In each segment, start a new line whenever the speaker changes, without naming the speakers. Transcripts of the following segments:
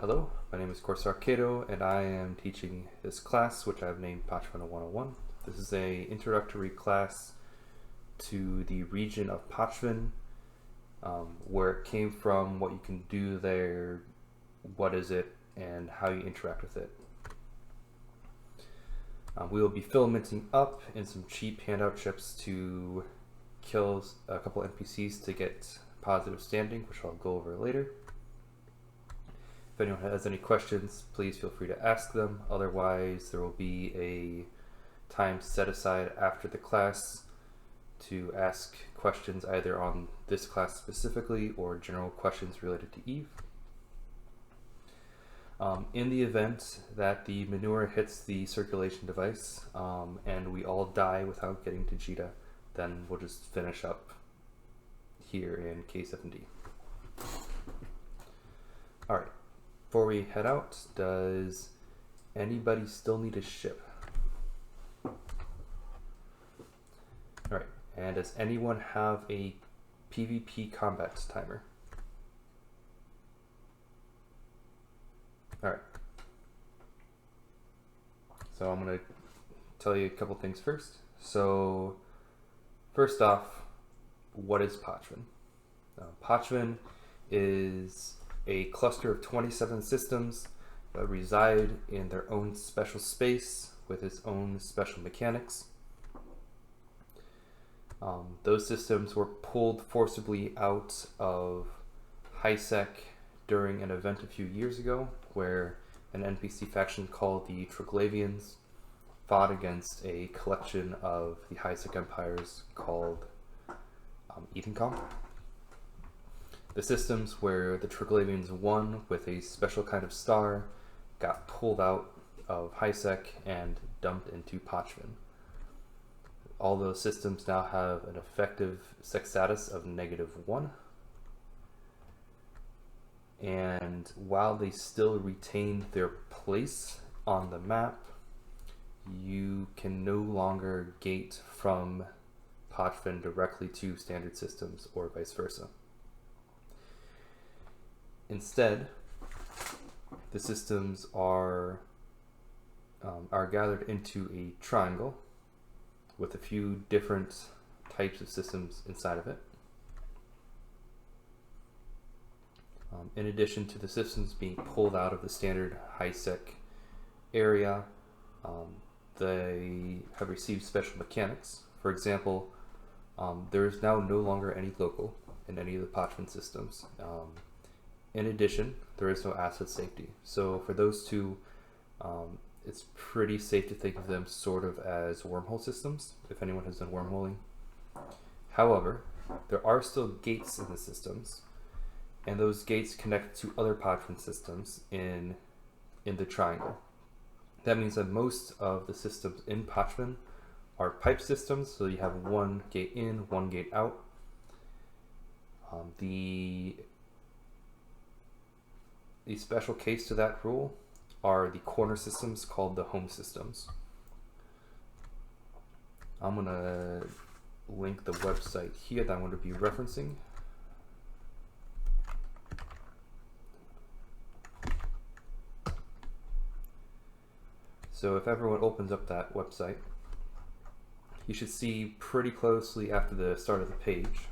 Hello, my name is Corsar Kado, and I am teaching this class, which I've named Pochven 101. This is a introductory class to the region of Pochven, where it came from, what you can do there, what is it, and how you interact with it. We will be filamenting up in some cheap handout chips to kill a couple NPCs to get positive standing, which I'll go over later. If anyone has any questions, please feel free to ask them. Otherwise, there will be a time set aside after the class to ask questions either on this class specifically or general questions related to Eve. In the event that the manure hits the circulation device and we all die without getting to Jita, then we'll just finish up here in K7D. Alright. Before we head out, does anybody still need a ship? Alright, and does anyone have a PvP combat timer? Alright. So I'm going to tell you a couple things first. So, first off, what is Pochven? Pochven is a cluster of 27 systems that reside in their own special space with its own special mechanics. Those systems were pulled forcibly out of HiSec during an event a few years ago where an NPC faction called the Triglavians fought against a collection of the HiSec empires called Edencom. The systems where the Triglavians won with a special kind of star got pulled out of HiSec and dumped into Pochven. All those systems now have an effective sec status of -1. And while they still retain their place on the map, you can no longer gate from Pochven directly to standard systems or vice versa. Instead, the systems are gathered into a triangle with a few different types of systems inside of it. In addition to the systems being pulled out of the standard HiSec area, they have received special mechanics. For example, there is now no longer any local in any of the Pochven systems. In addition, there is no asset safety. So for those two, it's pretty safe to think of them sort of as wormhole systems, if anyone has done wormholing. However, there are still gates in the systems, and those gates connect to other Pochven systems in the triangle. That means that most of the systems in Pochven are pipe systems, so you have one gate in, one gate out. The special case to that rule are the corner systems called the home systems. I'm going to link the website here that I'm going to be referencing. So if everyone opens up that website, you should see pretty closely after the start of the page,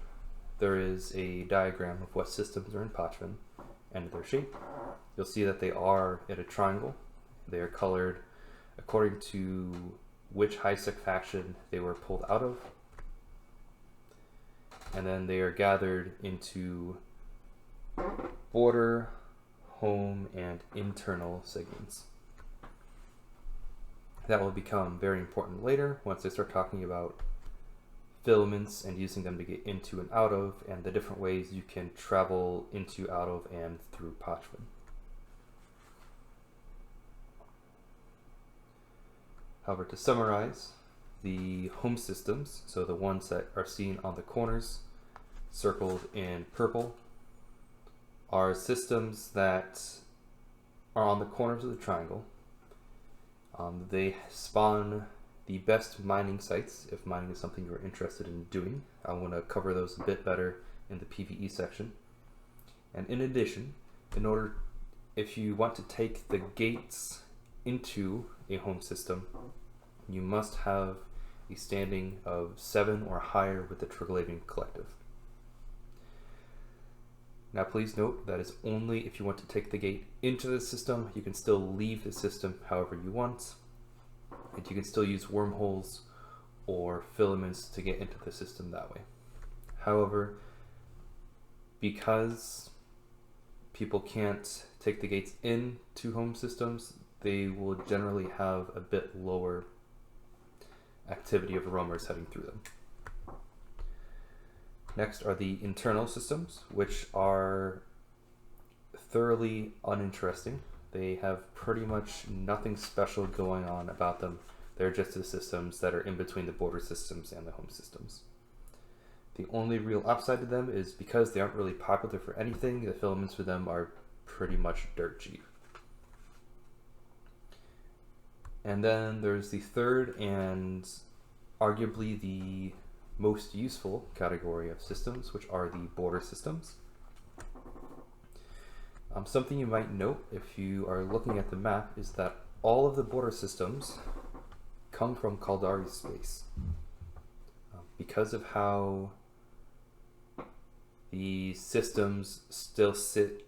there is a diagram of what systems are in Pochven and their shape. You'll see that they are in a triangle. They are colored according to which HiSec faction they were pulled out of. And then they are gathered into border, home, and internal segments. That will become very important later once I start talking about filaments and using them to get into and out of, and the different ways you can travel into, out of, and through Pochven. However, to summarize, the home systems, so the ones that are seen on the corners, circled in purple, are systems that are on the corners of the triangle. They spawn the best mining sites, if mining is something you're interested in doing. I'm going to cover those a bit better in the PvE section. And in addition, in order if you want to take the gates into a home system, you must have a standing of 7 or higher with the Triglavian collective. Now please note that is only if you want to take the gate into the system. You can still leave the system however you want, and you can still use wormholes or filaments to get into the system that way. However, because people can't take the gates into home systems, they will generally have a bit lower activity of roamers heading through them. Next are the internal systems, which are thoroughly uninteresting. They have pretty much nothing special going on about them. They're just the systems that are in between the border systems and the home systems. The only real upside to them is because they aren't really popular for anything, the filaments for them are pretty much dirt cheap. And then there's the third and arguably the most useful category of systems, which are the border systems. Something you might note if you are looking at the map is that all of the border systems come from Caldari space. Because of how the systems still sit,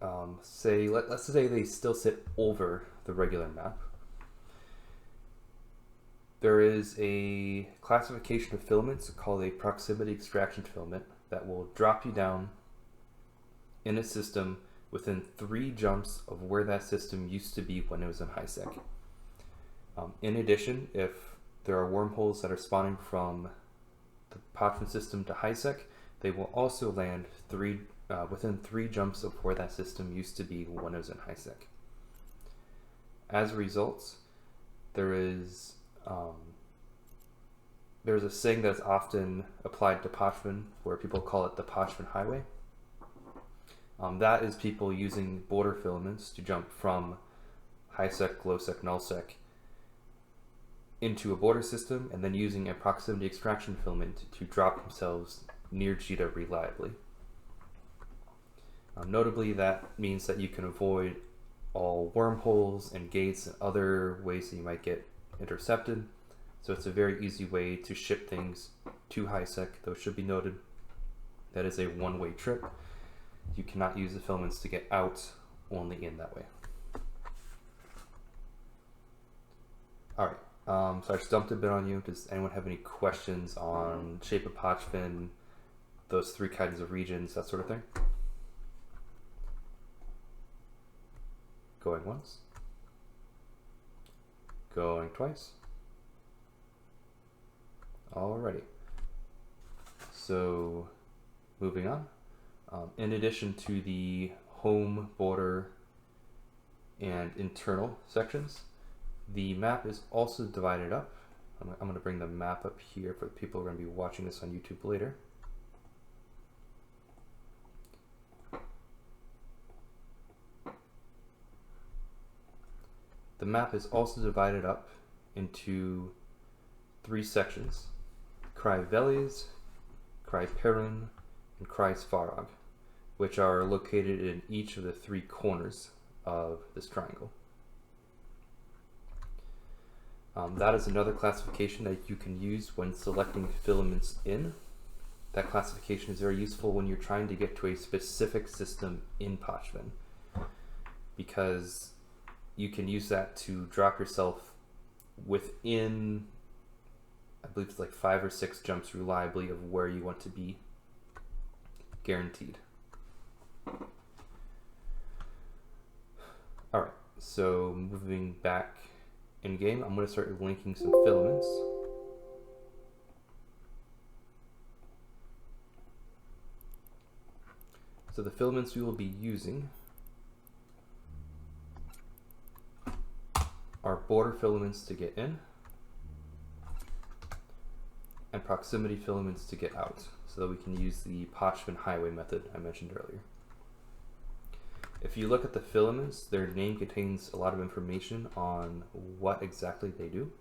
let's say they still sit over the regular map, there is a classification of filaments called a proximity extraction filament that will drop you down in a system within 3 jumps of where that system used to be when it was in high sec. In addition, if there are wormholes that are spawning from the Pochven system to high sec, they will also land within 3 jumps of where that system used to be when it was in high sec. As a result, there's a saying that's often applied to Pochven where people call it the Pochven highway. That is people using border filaments to jump from high sec, low sec, null sec into a border system, and then using a proximity extraction filament to drop themselves near JITA reliably. Notably, that means that you can avoid all wormholes and gates and other ways that you might get intercepted. So it's a very easy way to ship things to high sec, though it should be noted that is a one-way trip. You cannot use the filaments to get out, only in that way. Alright, so I just dumped a bit on you. Does anyone have any questions on shape of Pochven, those 3 kinds of regions, that sort of thing? Going once. Going twice. Alrighty. So, moving on. In addition to the home, border, and internal sections, the map is also divided up. I'm going to bring the map up here for the people who are going to be watching this on YouTube later. The map is also divided up into 3 sections: Krai Veles, Krai Perun, and Krai Svarog, which are located in each of the 3 corners of this triangle. That is another classification that you can use when selecting filaments in. That classification is very useful when you're trying to get to a specific system in Pochven, because you can use that to drop yourself within, I believe it's like 5 or 6 jumps reliably of where you want to be, guaranteed. Alright, so moving back in game, I'm going to start linking some filaments. So the filaments we will be using are border filaments to get in and proximity filaments to get out, so that we can use the Pochven highway method I mentioned earlier. If you look at the filaments, their name contains a lot of information on what exactly they do.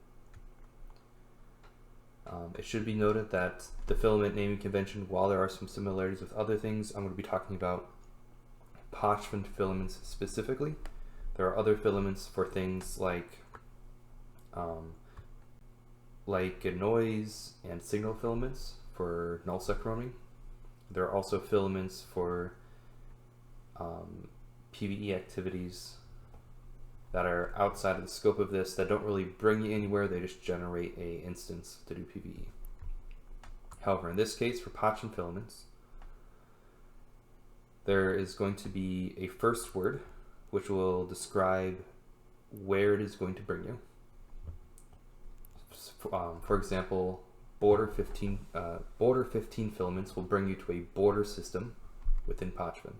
It should be noted that the filament naming convention, while there are some similarities with other things I'm going to be talking about, Pochven filaments specifically. There are other filaments for things like noise and signal filaments for nullsec roaming. There are also filaments for PvE activities that are outside of the scope of this, that don't really bring you anywhere, they just generate a instance to do PvE. However, in this case, for Pochven filaments, there is going to be a first word which will describe where it is going to bring you. For example, border 15 filaments will bring you to a border system within Pochven.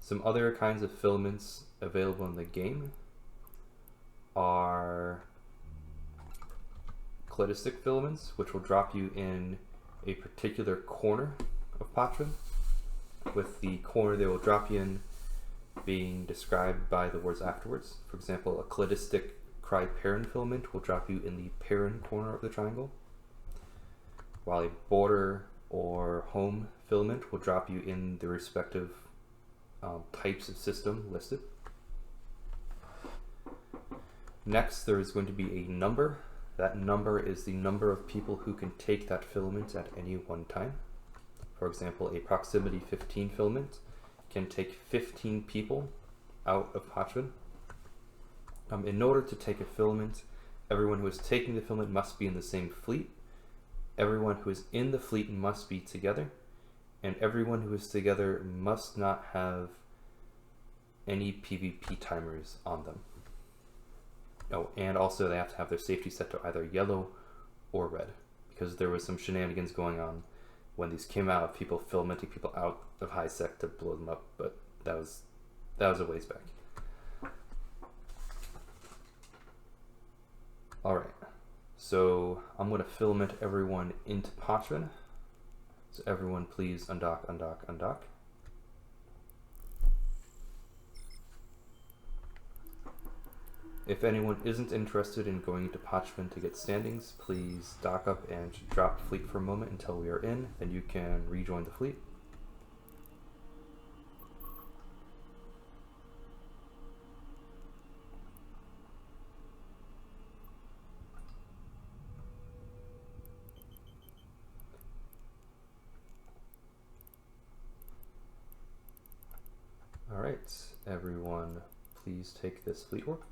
Some other kinds of filaments available in the game are cladistic filaments, which will drop you in a particular corner of Pochven, with the corner they will drop you in being described by the words afterwards. For example, a cladistic cry-parent filament will drop you in the parent corner of the triangle, while a border or home filament will drop you in the respective types of system listed. Next, there is going to be a number. That number is the number of people who can take that filament at any one time. For example, a proximity 15 filament can take 15 people out of Pochven. In order to take a filament, everyone who is taking the filament must be in the same fleet. Everyone who is in the fleet must be together, and everyone who is together must not have any PvP timers on them. Oh, and also they have to have their safety set to either yellow or red, because there was some shenanigans going on when these came out of people filamenting people out of high sec to blow them up, but that was a ways back. Alright, so I'm going to filament everyone into Pochven. So everyone please undock, undock, undock. If anyone isn't interested in going into Pochven to get standings, please dock up and drop fleet for a moment until we are in, then you can rejoin the fleet. Alright, everyone please take this fleet warp.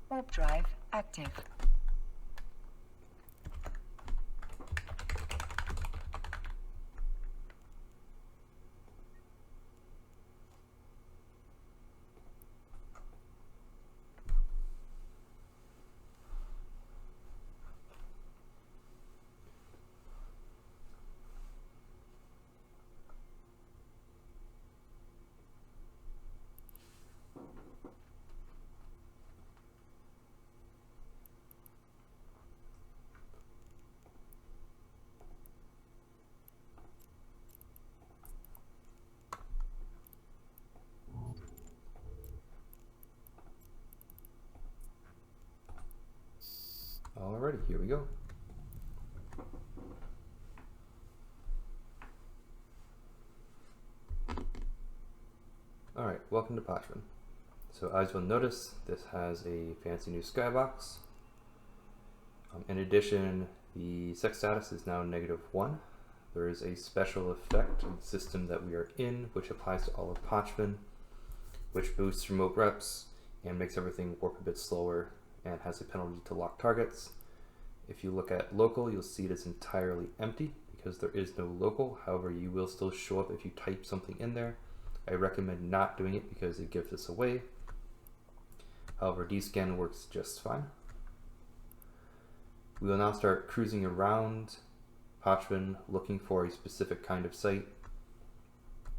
Warp drive active.
Alrighty, here we go. Alright, welcome to Pochven. So as you'll notice, this has a fancy new skybox. In addition, the sec status is now -1. There is a special effect in the system that we are in, which applies to all of Pochven, which boosts remote reps and makes everything warp a bit slower and has a penalty to lock targets. If you look at local, you'll see it is entirely empty because there is no local. However, you will still show up if you type something in there. I recommend not doing it because it gives this away. However, dscan works just fine. We will now start cruising around Pochven looking for a specific kind of site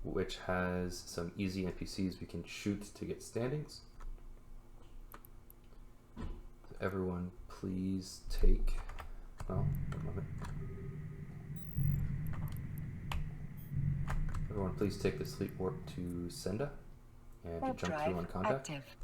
which has some easy NPCs we can shoot to get standings. So everyone please take, well, one moment. Everyone please take the sleep warp to Senda and to jump through on contact.
Active.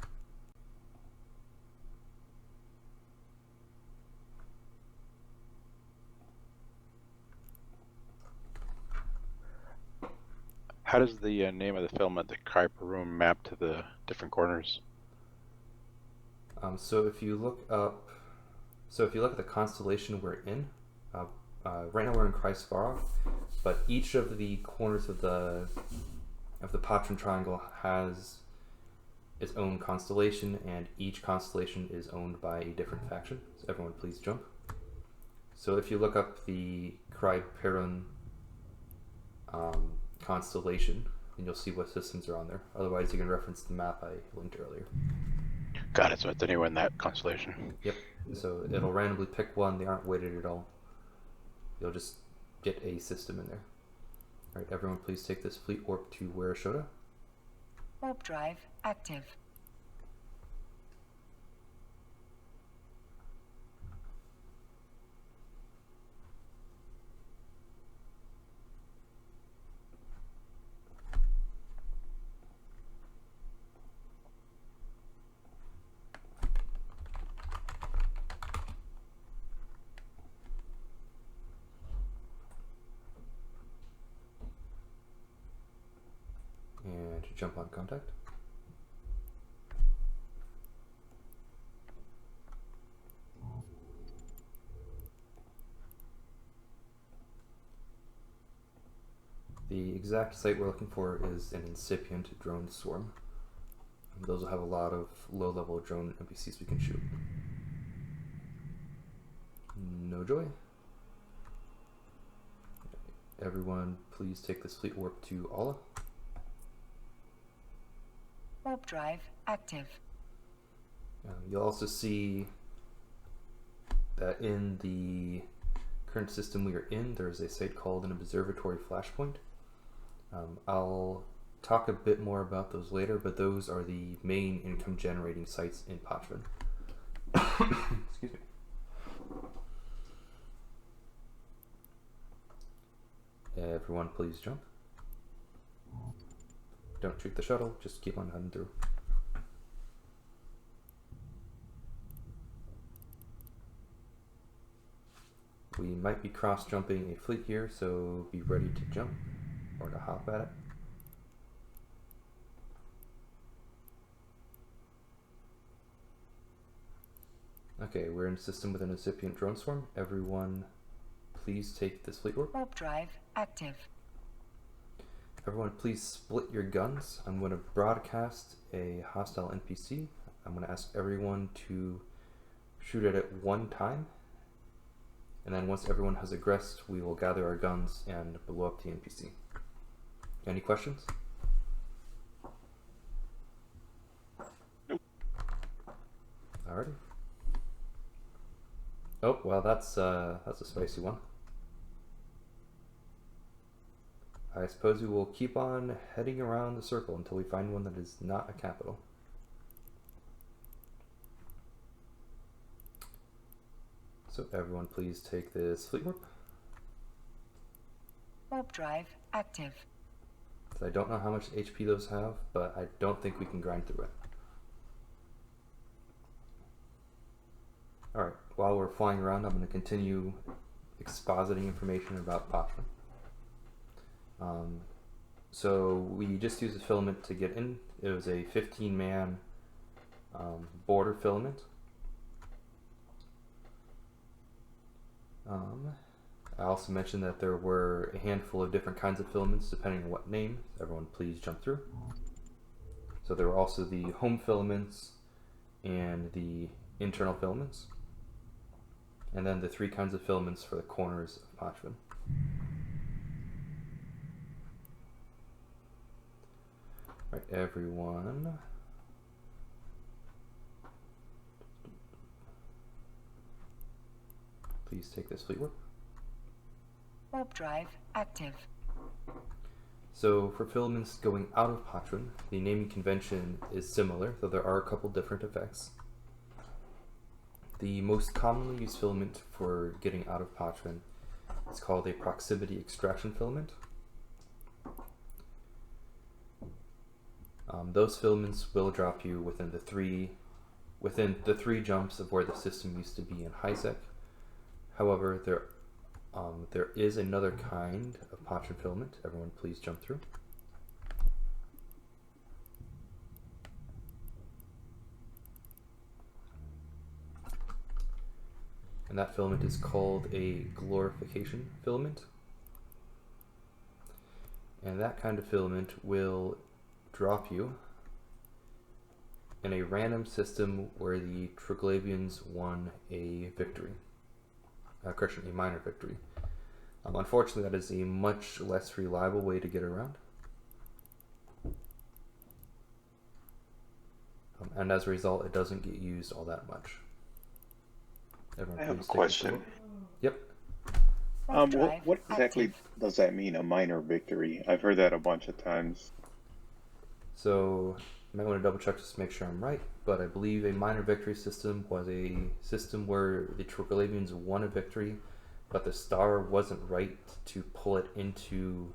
How does the name of the filament, the cry per room, map to the different corners?
So if you look at the constellation we're in, right now we're in Kreisvarov, but each of the corners of the Pochven triangle has its own constellation, and each constellation is owned by a different faction. So everyone, please jump. So if you look up the Cry Perun constellation, and you'll see what systems are on there. Otherwise, you can reference the map I linked earlier.
Got it. So it's anywhere in that constellation.
Yep. So it'll randomly pick one. They aren't weighted at all. You'll just get a system in there. All right, everyone, please take this fleet warp to Wereshoda.
Warp drive active.
And jump on contact. The exact site we're looking for is an incipient drone swarm. Those will have a lot of low-level drone NPCs we can shoot. No joy. Everyone, please take this fleet warp to Ala.
Warp drive active.
You'll also see that in the current system we are in, there's a site called an observatory flashpoint. I'll talk a bit more about those later, but those are the main income generating sites in Pochven. Excuse me. Everyone, please jump. Don't shoot the shuttle, just keep on heading through. We might be cross-jumping a fleet here, so be ready to jump or to hop at it. Okay, we're in a system with an incipient drone swarm. Everyone, please take this fleet warp.
Warp drive active.
Everyone, please split your guns. I'm going to broadcast a hostile NPC. I'm going to ask everyone to shoot at it one time. And then once everyone has aggressed, we will gather our guns and blow up the NPC. Any questions? Alrighty. Oh, well, that's a spicy one. I suppose we will keep on heading around the circle until we find one that is not a capital. So everyone, please take this fleet warp.
Warp drive active.
So I don't know how much HP those have, but I don't think we can grind through it. Alright, while we're flying around, I'm going to continue expositing information about Pochven. So we just used a filament to get in. It was a 15-man border filament. I also mentioned that there were a handful of different kinds of filaments depending on what name. Everyone please jump through. So there were also the home filaments and the internal filaments. And then the 3 kinds of filaments for the corners of Pochven. Right, everyone. Please take this fleet warp.
Warp drive active.
So for filaments going out of Pochven, the naming convention is similar, though there are a couple different effects. The most commonly used filament for getting out of Pochven is called a proximity extraction filament. Those filaments will drop you within the three jumps of where the system used to be in Hisek. However, there is another kind of Pochven filament. Everyone, please jump through. And that filament is called a glorification filament. And that kind of filament will drop you in a random system where the Triglavians won a victory. Correction, a minor victory. Unfortunately, that is a much less reliable way to get around. And as a result, it doesn't get used all that much. Everyone,
I have a
please take
question.
floor. Yep.
Warp drive
What exactly
active.
does that mean, a minor victory? I've heard that a bunch of times.
So, I might want to double check just to make sure I'm right, but I believe a minor victory system was a system where the Triglavians won a victory, but the star wasn't right to pull it into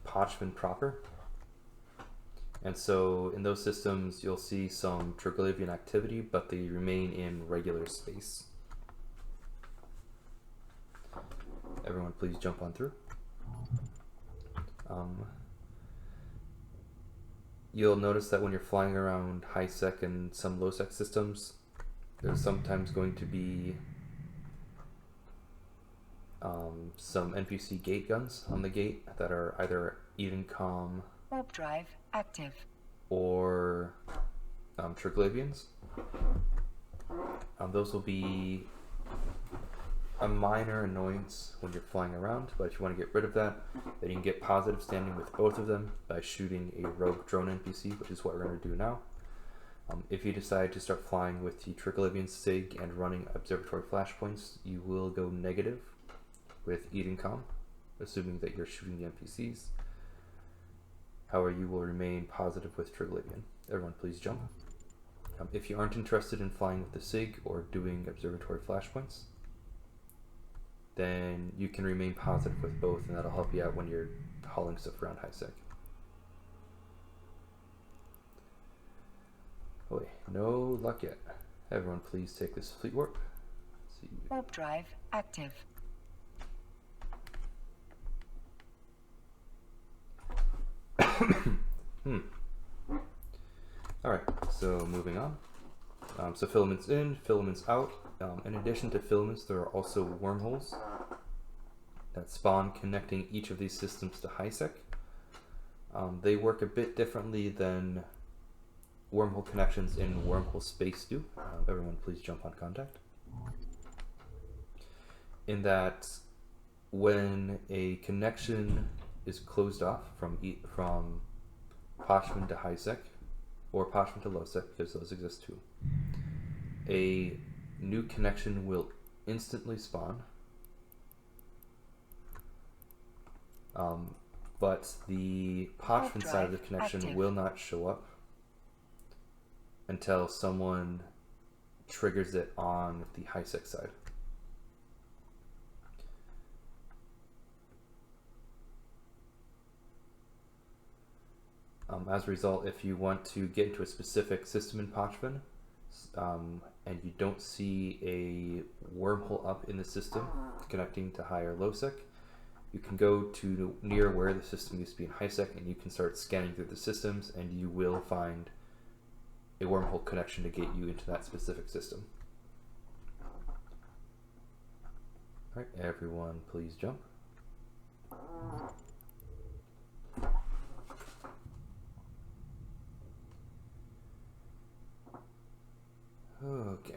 Pochven proper. And so in those systems, you'll see some Triglavian activity, but they remain in regular space. Everyone, please jump on through. You'll notice that when you're flying around high-sec and some low-sec systems, there's sometimes going to be some NPC gate guns on the gate that are either even comm
Warp drive active.
or Triglavians. Those will be a minor annoyance when you're flying around, but if you want to get rid of that, then you can get positive standing with both of them by shooting a rogue drone NPC, which is what we're going to do now. If you decide to start flying with the Triglavian SIG and running observatory flashpoints, you will go negative with Edencom, assuming that you're shooting the NPCs. However, you will remain positive with Triglavian. Everyone, please jump. If you aren't interested in flying with the SIG or doing observatory flashpoints, then you can remain positive with both, and that'll help you out when you're hauling stuff around high-sec. Oh wait, no luck yet. Everyone, please take this fleet warp. Let's see.
Warp drive active.
Alright, so moving on. So filaments in, filaments out. In addition to filaments, there are also wormholes that spawn connecting each of these systems to high-sec. They work a bit differently than wormhole connections in wormhole space do. Everyone, please jump on contact. In that, when a connection is closed off from Pochven to high-sec, or Pochven to low-sec, because those exist too, a new connection will instantly spawn, but the Pochven side of the connection
active.
will not show up until someone triggers it on the high-sec side. As a result, if you want to get into a specific system in Pochven, and you don't see a wormhole up in the system connecting to high or low sec, you can go to near where the system used to be in high sec, and you can start scanning through the systems, and you will find a wormhole connection to get you into that specific system. Alright, everyone, please jump. Okay.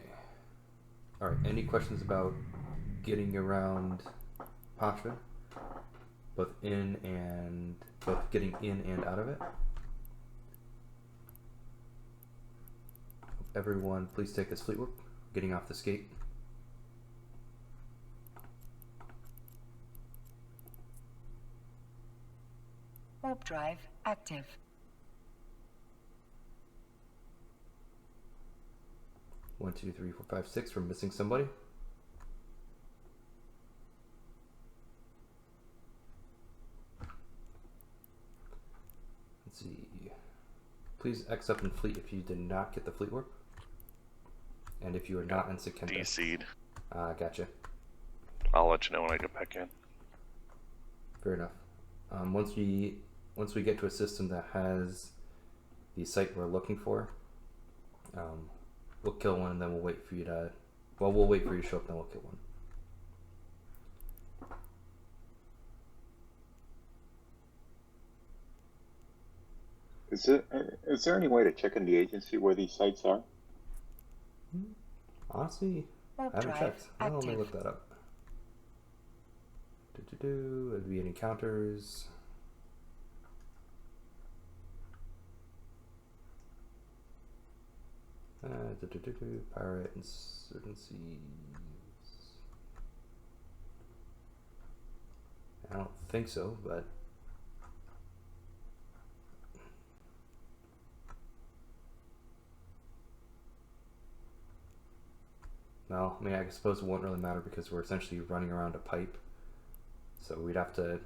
Alright, any questions about getting around Pochven? Both getting in and out of it? Everyone, please take this fleet warp. Getting off the skate.
Warp drive active.
One, two, three, four, five, six. We're missing somebody. Let's see. Please X up in fleet if you did not get the fleet warp. And if you are not in Sekenta.
DC'd.
Gotcha.
I'll let you know when I get back in.
Fair enough. Once we get to a system that has the site we're looking for, we'll kill one and then we'll wait for you to Well, we'll wait for you to show up, then we'll kill one.
Is there any way to check in the agency where these sites are?
Honestly, I
Warp
haven't
drive
checked. I'll let me
active.
look that up. It'd be in encounters. Pirate insurgencies. I don't think so, but well, I mean, I suppose it won't really matter because we're essentially running around a pipe, so we'd have to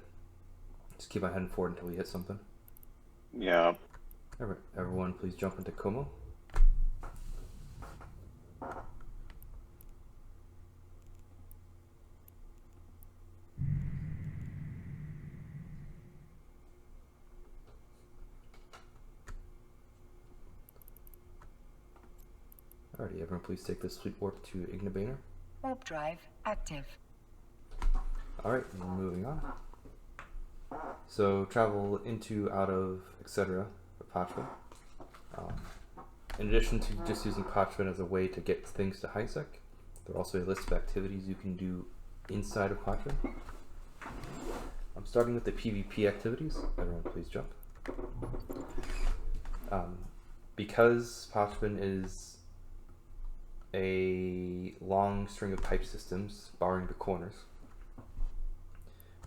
just keep on heading forward until we hit something.
Yeah.
Everyone, please jump into Como. Alrighty, everyone please take this fleet warp to Ignibaner.
Warp drive active.
Alright, moving on. So travel into, out of, etc. with Pochven. In addition to just using Pochven as a way to get things to HiSec, there are also a list of activities you can do inside of Pochven. I'm starting with the PvP activities. Everyone please jump. Because Pochven is a long string of pipe systems, barring the corners,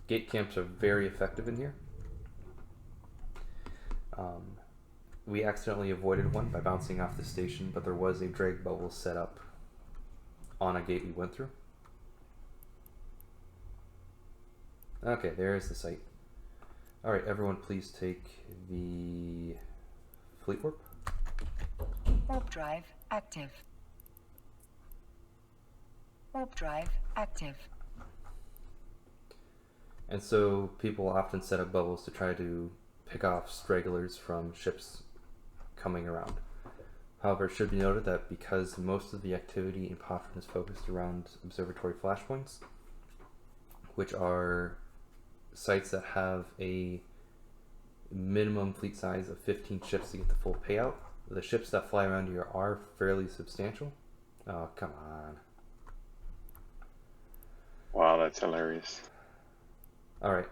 gate camps are very effective in here. We accidentally avoided one by bouncing off the station, but there was a drag bubble set up on a gate we went through. Okay, there's the site. Alright, everyone please take the fleet warp.
Warp drive active. Warp drive active.
And so people often set up bubbles to try to pick off stragglers from ships coming around. However, it should be noted that because most of the activity in Pochven is focused around observatory flashpoints, which are sites that have a minimum fleet size of 15 ships to get the full payout, the ships that fly around here are fairly substantial. Oh, come on.
Wow, that's hilarious.
Alright,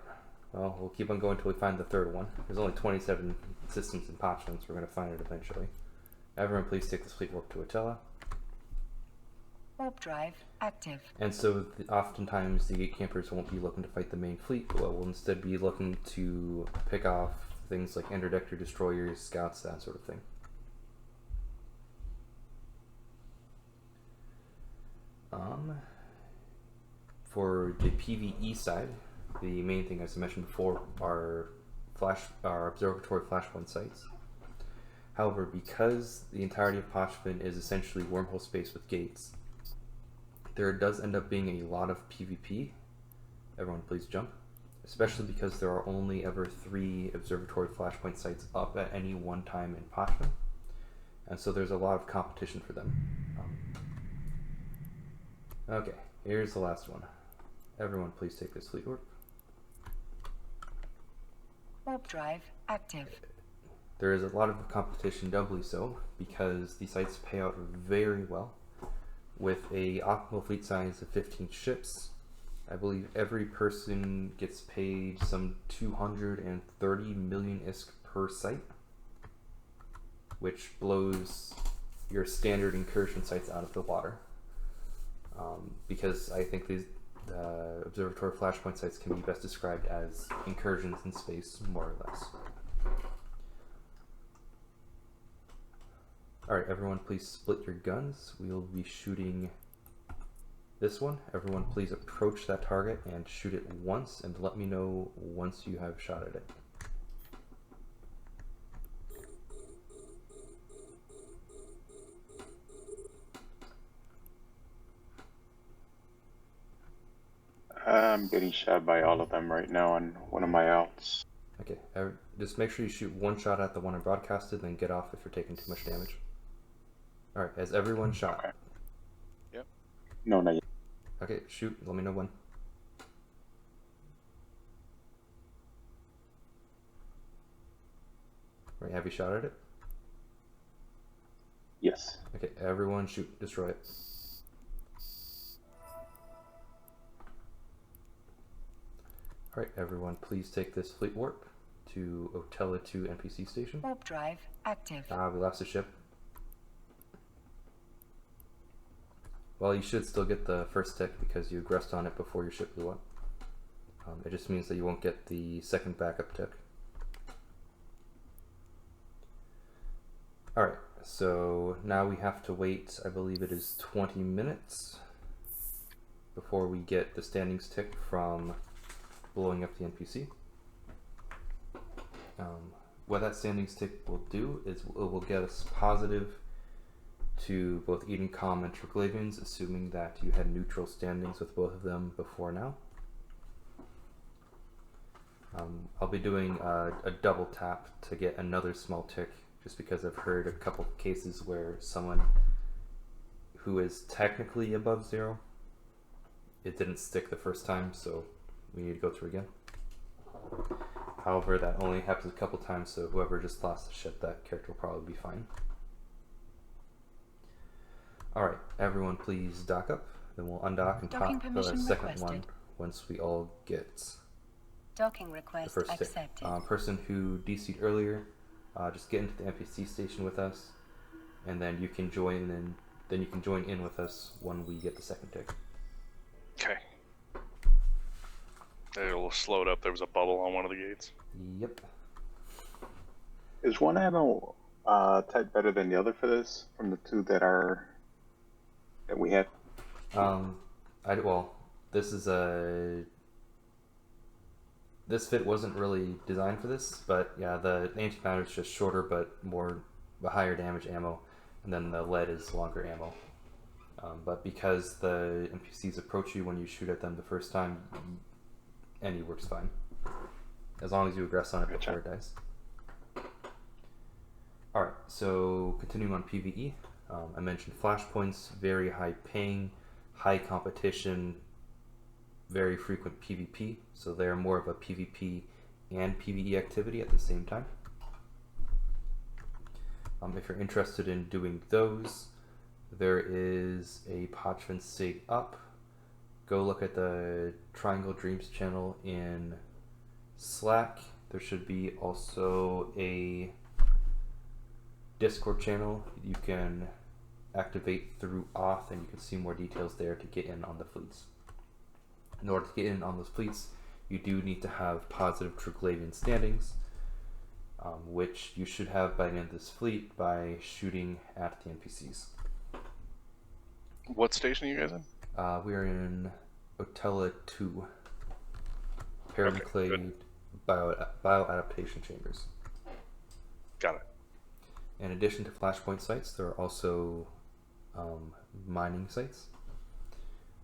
well, we'll keep on going until we find the third one. There's only 27 systems in Pochven, so we're going to find it eventually. Everyone please take this fleet warp to Attila.
Warp drive active.
And so oftentimes the gate campers won't be looking to fight the main fleet, but will instead be looking to pick off things like interdector destroyers, scouts, that sort of thing. For the PvE side, the main thing, as I mentioned before, are observatory flashpoint sites. However, because the entirety of Pochven is essentially wormhole space with gates, there does end up being a lot of PvP. Everyone please jump. Especially because there are only ever 3 observatory flashpoint sites up at any one time in Pochven. And so there's a lot of competition for them. Okay, here's the last one. Everyone please take this fleet warp.
Warp drive active.
There is a lot of competition, doubly so, because the sites pay out very well. With a optimal fleet size of 15 ships, I believe every person gets paid some 230 million ISK per site, which blows your standard incursion sites out of the water. Because I think these observatory flashpoint sites can be best described as incursions in space, more or less. Alright, everyone please split your guns. We'll be shooting this one. Everyone please approach that target and shoot it once, and let me know once you have shot at it.
I'm getting shot by all of them right now on one of my outs.
Okay, just make sure you shoot one shot at the one I broadcasted, then get off if you're taking too much damage. Alright, has everyone shot?
Okay.
Yep.
No, not yet.
Okay, shoot. Let me know when. Right, have you shot at it?
Yes.
Okay, everyone shoot. Destroy it. Alright, everyone, please take this fleet warp to Otella 2 NPC station.
Warp drive active.
We lost the ship. Well, you should still get the first tick because you aggressed on it before your ship blew up. It just means that you won't get the second backup tick. Alright, so now we have to wait, I believe it is 20 minutes before we get the standings tick from blowing up the NPC. What that standings tick will do is it will get us positive to both Eden Com and Triglavians, assuming that you had neutral standings with both of them before now. I'll be doing a double tap to get another small tick, just because I've heard a couple cases where someone who is technically above 0, it didn't stick the first time, so we need to go through again. However, that only happens a couple times, so whoever just lost the ship, that character will probably be fine. Alright, everyone please dock up, then we'll undock and
Docking
pop the
permission
second
requested.
one once we all get
Docking
the
request
first tick.
accepted.
Person who DC'd earlier, just get into the NPC station with us, and then you can join in. Then you can join in with us when we get the second tick.
Okay. It'll slow it up. There was a bubble on one of the gates.
Yep.
Is one ammo type better than the other for this from the two that we have?
Well, this is this fit wasn't really designed for this, but yeah, the antimatter is just shorter but a higher damage ammo, and then the lead is longer ammo. But because the NPCs approach you when you shoot at them the first time, any works fine, as long as you aggress on it before it dies. Alright, so continuing on PvE, I mentioned flashpoints, very high paying, high competition, very frequent PvP, so they're more of a PvP and PvE activity at the same time. If you're interested in doing those, there is a Pochven SIG up. Go look at the Triangle Dreams channel in Slack. There should be also a Discord channel you can activate through auth, and you can see more details there to get in on the fleets. In order to get in on those fleets, you do need to have positive Triglavian standings, which you should have by the end of this fleet by shooting at the NPCs.
What station are you guys in?
We are in Otella 2, Paranucleate bioadaptation chambers.
Got it.
In addition to flashpoint sites, there are also mining sites.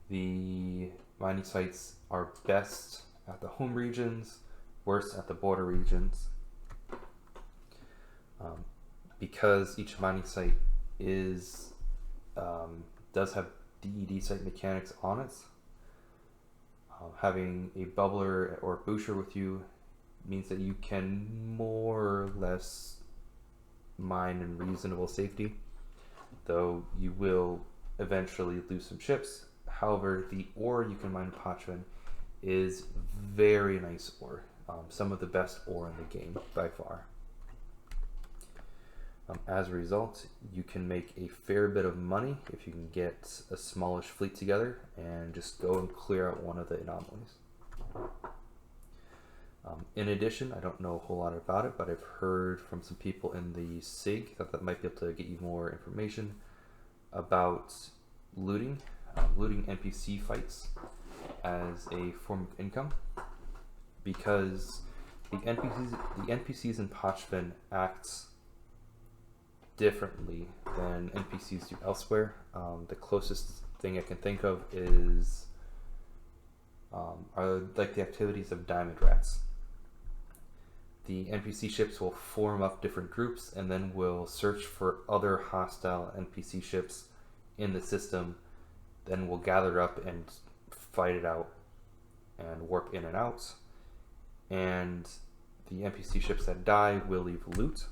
The mining sites are best at the home regions, worst at the border regions. Because each mining site does have DED site mechanics on it, having a bubbler or booster with you means that you can more or less mine in reasonable safety, though you will eventually lose some ships. However, the ore you can mine in Pochven is very nice ore, some of the best ore in the game by far. As a result, you can make a fair bit of money if you can get a smallish fleet together and just go and clear out one of the anomalies. In addition, I don't know a whole lot about it, but I've heard from some people in the SIG that might be able to get you more information about looting NPC fights as a form of income, because the NPCs in Pochven act differently than NPCs do elsewhere. The closest thing I can think of are like the activities of diamond rats. The NPC ships will form up different groups and then will search for other hostile NPC ships in the system then will gather up and fight it out and warp in and out. And the NPC ships that die will leave loot.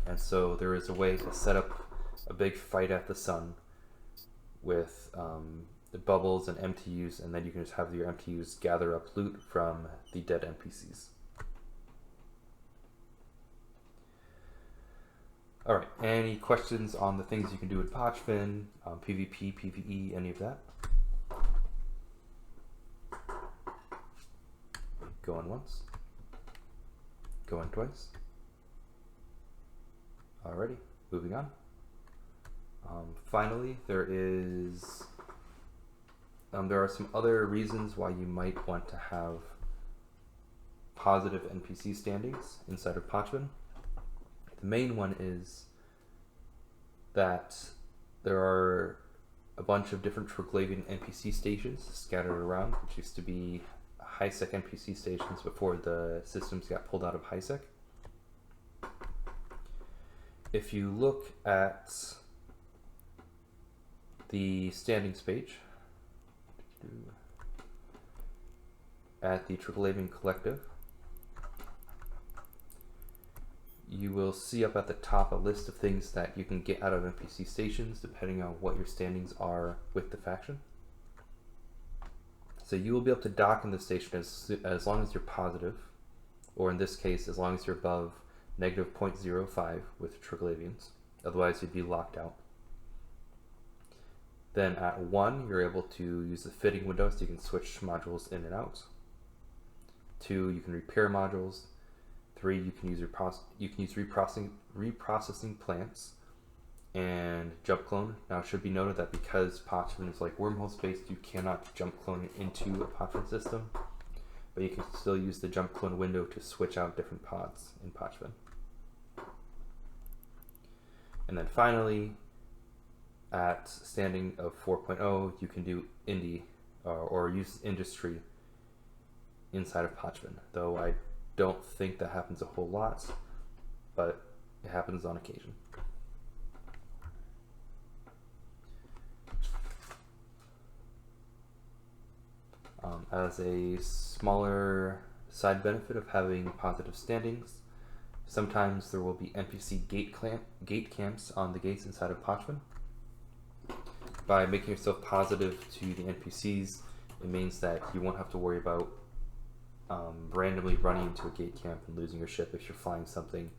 And so there is a way to set up a big fight at the sun with the bubbles and MTUs, and then you can just have your MTUs gather up loot from the dead NPCs. Alright, any questions on the things you can do with Pochven, PvP, PvE, any of that? Going once. Going twice. Alrighty, moving on. Finally, there are some other reasons why you might want to have positive NPC standings inside of Pochven. The main one is that there are a bunch of different Triglavian NPC stations scattered around, which used to be high-sec NPC stations before the systems got pulled out of high-sec. If you look at the standings page at the Triglavian Collective, you will see up at the top a list of things that you can get out of NPC stations depending on what your standings are with the faction. So you will be able to dock in the station as long as you're positive, or in this case, as long as you're above negative 0.05 with Triglavians. Otherwise, you'd be locked out. Then at 1, you're able to use the fitting window so you can switch modules in and out. 2, you can repair modules. 3, you can use reprocessing plants and jump clone. Now, it should be noted that because Pochven is like Wormholes based, you cannot jump clone into a Pochven system, but you can still use the jump clone window to switch out different pods in Pochven. And then finally, at standing of 4.0, you can do indie or use industry inside of Pochven, though I don't think that happens a whole lot, but it happens on occasion. As a smaller side benefit of having positive standings, sometimes there will be NPC gate camps on the gates inside of Pochven. By making yourself positive to the NPCs, it means that you won't have to worry about randomly running into a gate camp and losing your ship if you're flying something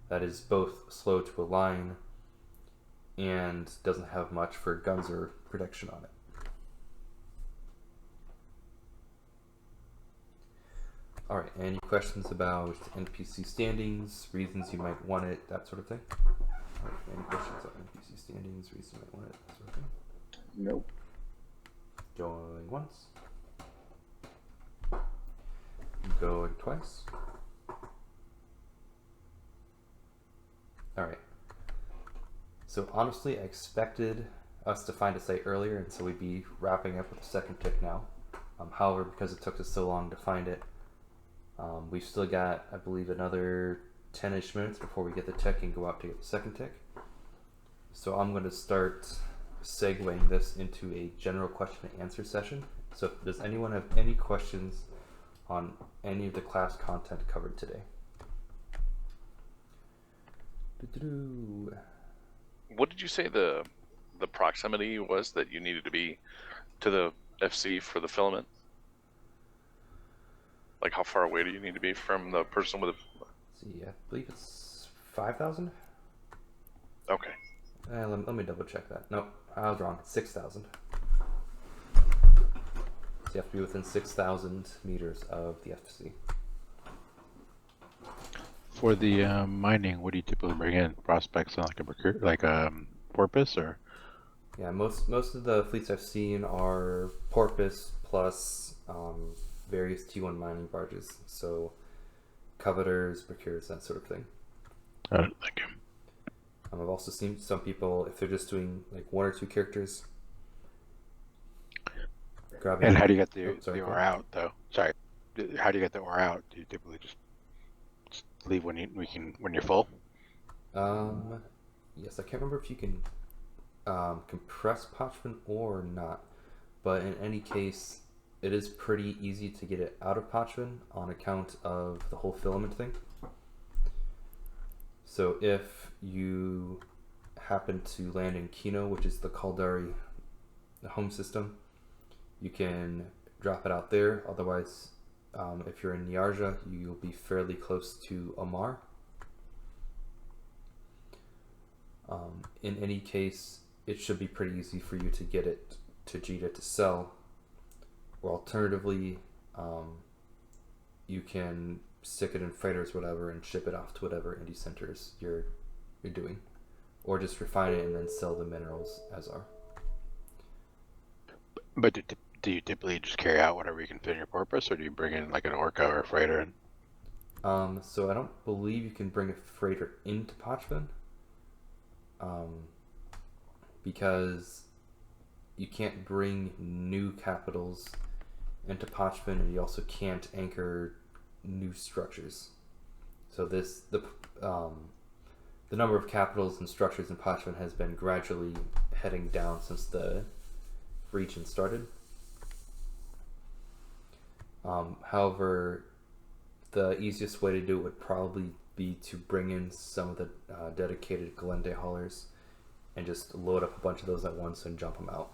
that is both slow to align and doesn't have much for guns or protection on it. Alright, any questions about NPC standings, reasons you might want it, that sort of thing? Alright, any questions on NPC standings, reasons you might want it, that sort of thing?
Nope.
Going once. Going twice. Alright. So honestly, I expected us to find a site earlier, and so we'd be wrapping up with the second tick now. However, because it took us so long to find it, we've still got, I believe, another 10-ish minutes before we get the tick and go out to get the second tick. So I'm going to start segueing this into a general question and answer session. So does anyone have any questions on any of the class content covered today?
What did you say the proximity was that you needed to be to the FC for the filament? Like, how far away do you need to be from the person with the...
Let's see, I believe it's 5,000?
Okay.
Let me double check that. Nope, I was wrong. It's 6,000. So you have to be within 6,000 meters of the FC.
For the mining, what do you typically bring in? Prospects on like a porpoise, or?
Yeah, most of the fleets I've seen are porpoise plus various T1 mining barges. So coveters, procures, that sort of thing.
Thank you.
I've also seen some people, if they're just doing like 1 or 2 characters, grabbing.
And how do you get the ore
go ahead.
out, though? Sorry, how do you get the ore out? Do you typically just leave when you're full?
Yes, I can't remember if you can compressed Pochven or not, but in any case, it is pretty easy to get it out of Pochven on account of the whole filament thing. So if you happen to land in Kino, which is the Caldari home system, you can drop it out there. Otherwise, if you're in Nyarja, you'll be fairly close to Amar. In any case, it should be pretty easy for you to get it to Jita to sell, or alternatively, you can stick it in freighters, whatever, and ship it off to whatever indie centers you're doing, or just refine it and then sell the minerals as are.
But do you typically just carry out whatever you can fit in your porpoise, or do you bring in like an orca or a freighter in?
So I don't believe you can bring a freighter into Pochven, because you can't bring new capitals into Pochven, and you also can't anchor new structures. So the number of capitals and structures in Pochven has been gradually heading down since the region started. However, the easiest way to do it would probably be to bring in some of the dedicated Glende haulers and just load up a bunch of those at once and jump them out.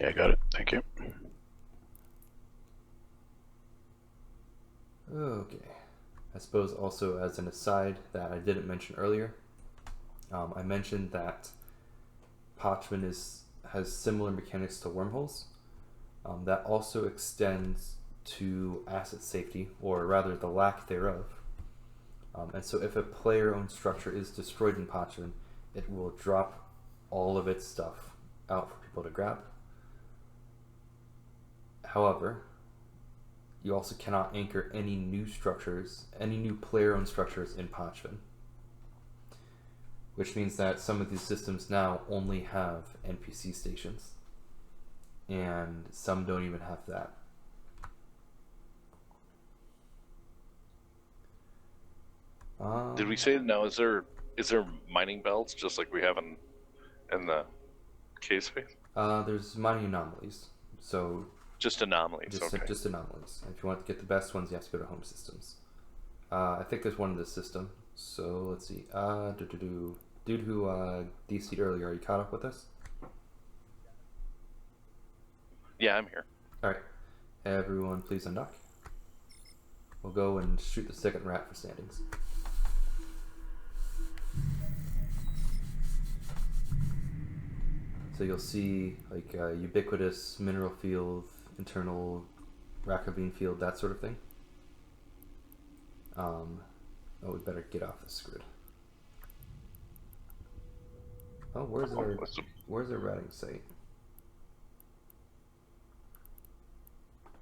Yeah, got it. Thank you.
Okay. I suppose also as an aside that I didn't mention earlier, I mentioned that Pochven has similar mechanics to Wormholes. That also extends to asset safety, or rather the lack thereof. And so if a player-owned structure is destroyed in Pochven, it will drop all of its stuff out for people to grab. However, you also cannot anchor any new structures, any new player-owned structures in Pochven. Which means that some of these systems now only have NPC stations. And some don't even have that.
Did we say now? Is there mining belts just like we have in the cave space?
There's mining anomalies. So
Just anomalies. Okay.
just anomalies. If you want to get the best ones, you have to go to home systems. I think there's one in this system. So let's see. Dude who DC'd earlier, are you caught up with us?
Yeah, I'm here.
Alright. Everyone please undock. We'll go and shoot the second rat for standings. So you'll see like ubiquitous mineral field, internal Raccoon field, that sort of thing. Oh, we better get off this grid. Oh, where's our routing site?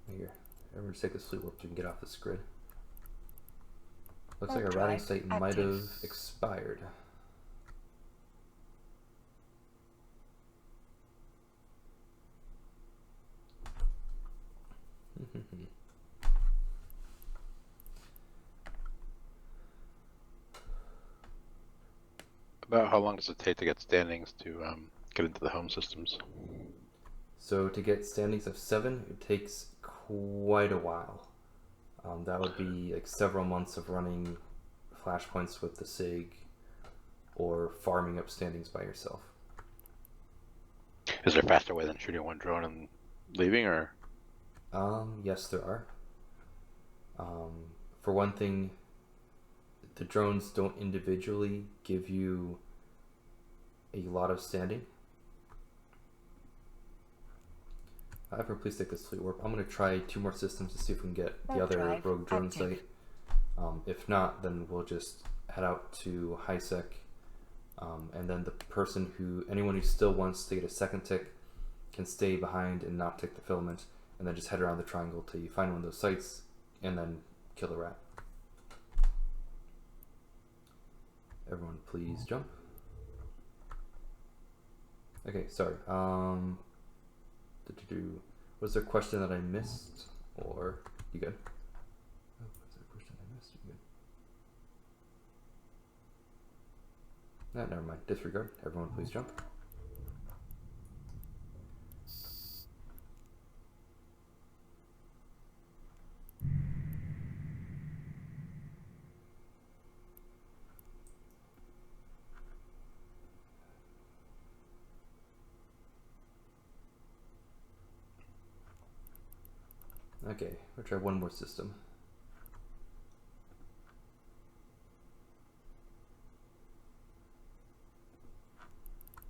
Here, everyone just take this fleet warp so we can get off this grid. Looks like our routing site might have expired.
About how long does it take to get standings to get into the home systems?
So to get standings of 7, it takes quite a while. That would be like several months of running flashpoints with the SIG or farming up standings by yourself.
Is there a faster way than shooting one drone and leaving, or?
Yes, there are. For one thing, the drones don't individually give you a lot of standing. However, please take this fleet warp. I'm going to try 2 more systems to see if we can get the other rogue drone site. If not, then we'll just head out to HiSec, and then the person anyone who still wants to get a second tick can stay behind and not tick the filament, and then just head around the triangle till you find one of those sites, and then kill the rat. Everyone please jump. Okay, sorry. Was there a question that I missed, or you good? Oh, was there a question I missed? You good? Never mind. Disregard. Everyone please jump. Okay, we'll try one more system.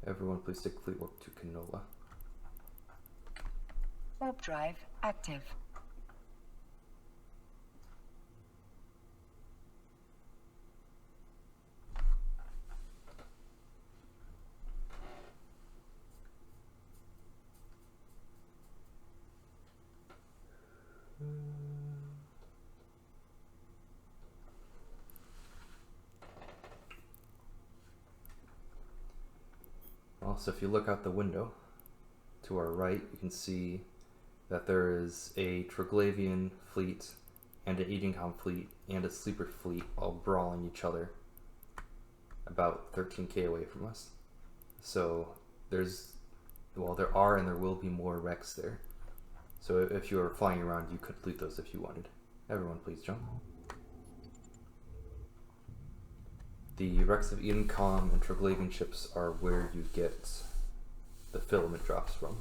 Everyone please take fleet warp to Canola.
Warp drive active.
Also, if you look out the window to our right, you can see that there is a Triglavian fleet and an Edencom fleet and a sleeper fleet all brawling each other about 13k away from us. So there are and there will be more wrecks there. So if you are flying around, you could loot those if you wanted. Everyone please jump. The wrecks of Edencom and Triglavian ships are where you get the filament drops from.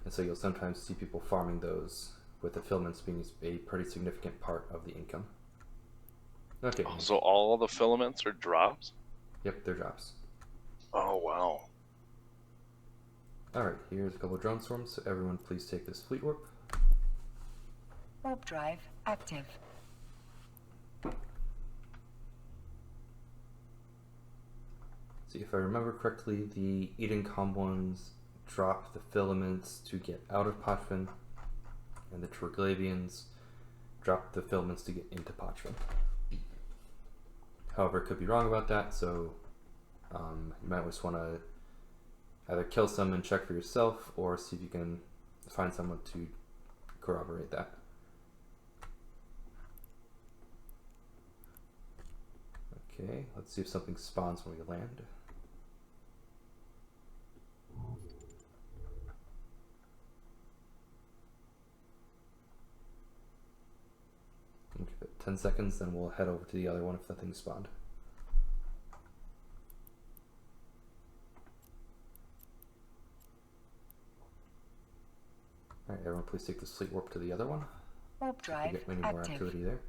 And so you'll sometimes see people farming those, with the filaments being a pretty significant part of the income. Okay.
So all the filaments are drops?
Yep, they're drops.
Oh, wow.
Alright, here's a couple of drone swarms, so everyone please take this fleet warp.
Warp drive active.
See, if I remember correctly, the Edencom ones drop the filaments to get out of Pochven, and the Triglavians drop the filaments to get into Pochven. However, could be wrong about that, so you might just want to either kill some and check for yourself, or see if you can find someone to corroborate that. Okay, let's see if something spawns when we land. Give it 10 seconds, then we'll head over to the other one if nothing spawned. Alright, everyone please take this fleet warp to the other one.
Warp drive
Get many more
active.
activity there.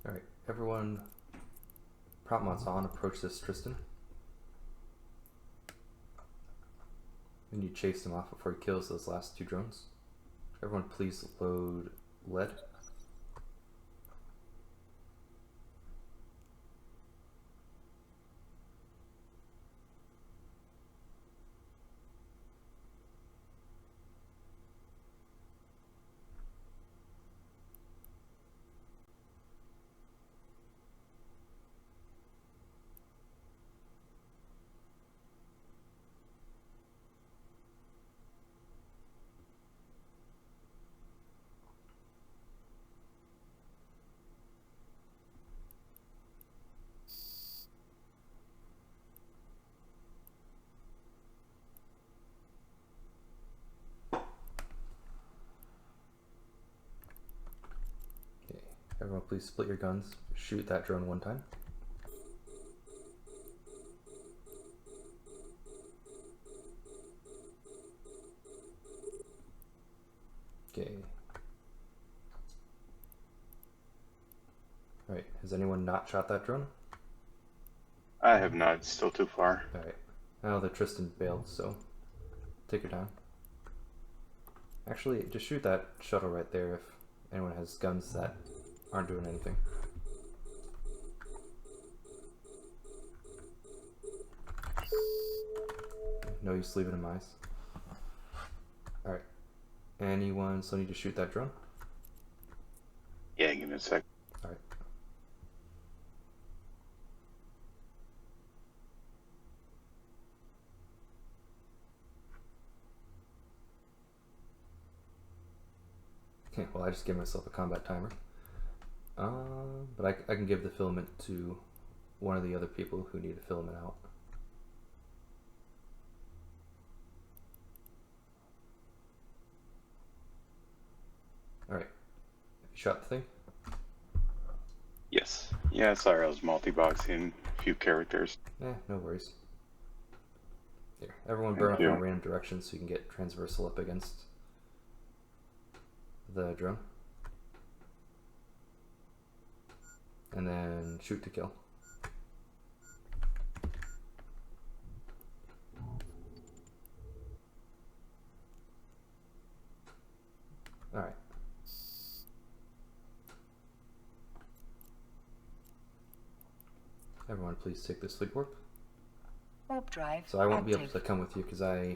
Alright, everyone, prop mods on, approach this Tristan. We need to chase him off before he kills those last two drones. Everyone please load lead. Everyone please split your guns, shoot that drone one time. Okay. Alright, has anyone not shot that drone?
I have not. It's still too far.
Alright. Now the Tristan bailed, so take your time. Actually, just shoot that shuttle right there if anyone has guns that aren't doing anything. No use leaving them eyes. Alright. Anyone still need to shoot that drone?
Yeah, give me a sec.
Alright. Okay, well, I just gave myself a combat timer. But I can give the filament to one of the other people who need a filament out. Alright. You shot the thing?
Yes. Yeah, sorry, I was multi-boxing a few characters.
No worries. Here, everyone
Thank
burn off
you.
in random directions so you can get transversal up against the drone. And then shoot to kill. Alright. Everyone please take this sleep warp.
Warp drive
So I won't be able
active.
to come with you because I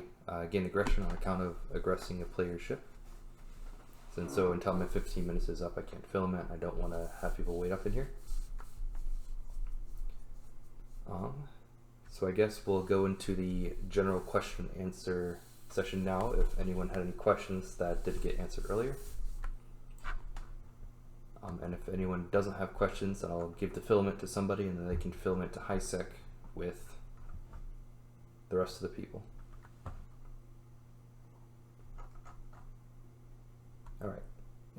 gain aggression on account of aggressing a player's ship. And so until my 15 minutes is up, I can't filament. I don't want to have people wait up in here. So I guess we'll go into the general question and answer session now if anyone had any questions that did get answered earlier. And if anyone doesn't have questions, then I'll give the filament to somebody and then they can filament to high sec with the rest of the people. Alright,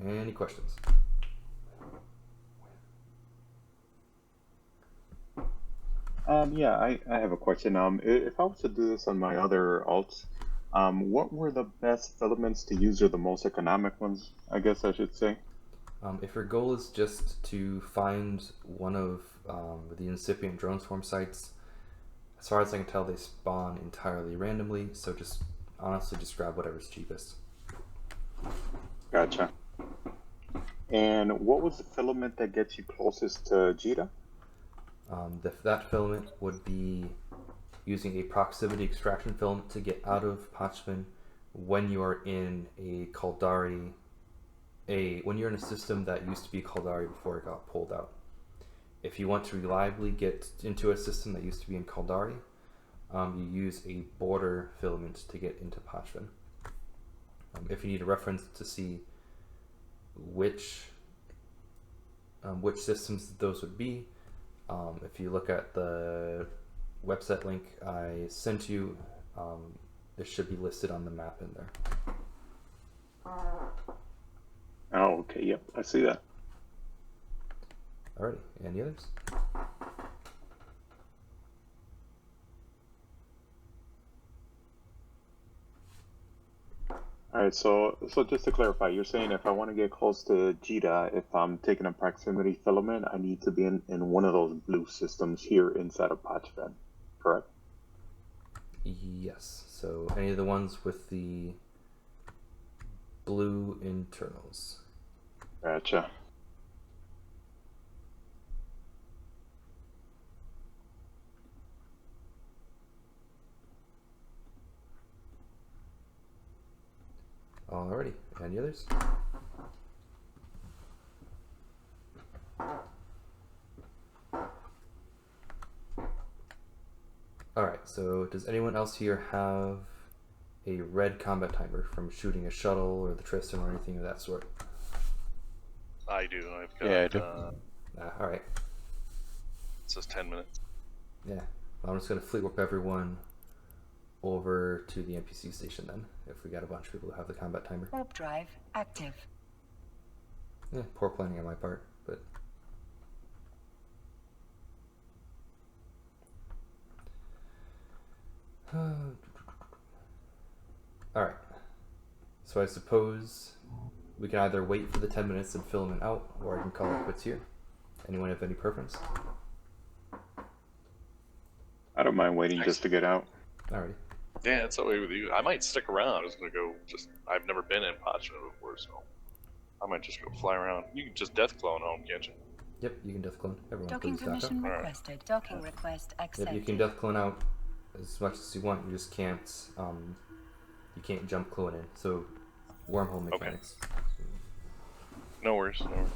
any questions?
Yeah, I have a question. If I was to do this on my other alts, what were the best filaments to use, or the most economic ones, I guess I should say?
If your goal is just to find one of the incipient drone swarm sites, as far as I can tell, they spawn entirely randomly, so just honestly just grab whatever's cheapest.
Gotcha. And what was the filament that gets you closest to Jita?
That filament would be using a proximity extraction filament to get out of Pochven when you are in a Caldari, when you're in a system that used to be Caldari before it got pulled out. If you want to reliably get into a system that used to be in Caldari, you use a border filament to get into Pochven. If you need a reference to see which systems those would be, if you look at the website link I sent you, it should be listed on the map in there.
Oh, okay. Yep, I see that.
Alrighty, any others?
All right, so just to clarify, you're saying if I want to get close to Jita, if I'm taking a proximity filament, I need to be in one of those blue systems here inside of Pochven, correct?
Yes, so any of the ones with the blue internals.
Gotcha.
Alrighty, any others? Alright, so does anyone else here have a red combat timer from shooting a shuttle or the Tristan or anything of that sort?
I do. I've got.
Yeah, I do.
It
Alright,
says 10 minutes.
yeah. I'm just going to fleet warp everyone over to the NPC station then, if we got a bunch of people who have the combat timer.
Warp drive active.
Yeah, poor planning on my part, but... Alright. So I suppose we can either wait for the 10 minutes and filament out, or I can call it quits here. Anyone have any preference?
I don't mind waiting just to get out.
Alrighty.
Yeah, it's that way with you. I might stick around. I was gonna go. I've never been in Pochven before, so I might just go fly around. You can just death clone home, can't you?
Yep, you can death clone. Everyone
Docking
please dock up.
permission
Alright.
requested. Docking request
Yep,
accepted.
you can death clone out as much as you want. You just can't, you can't jump clone in. So, wormhole mechanics.
No worries. No worries.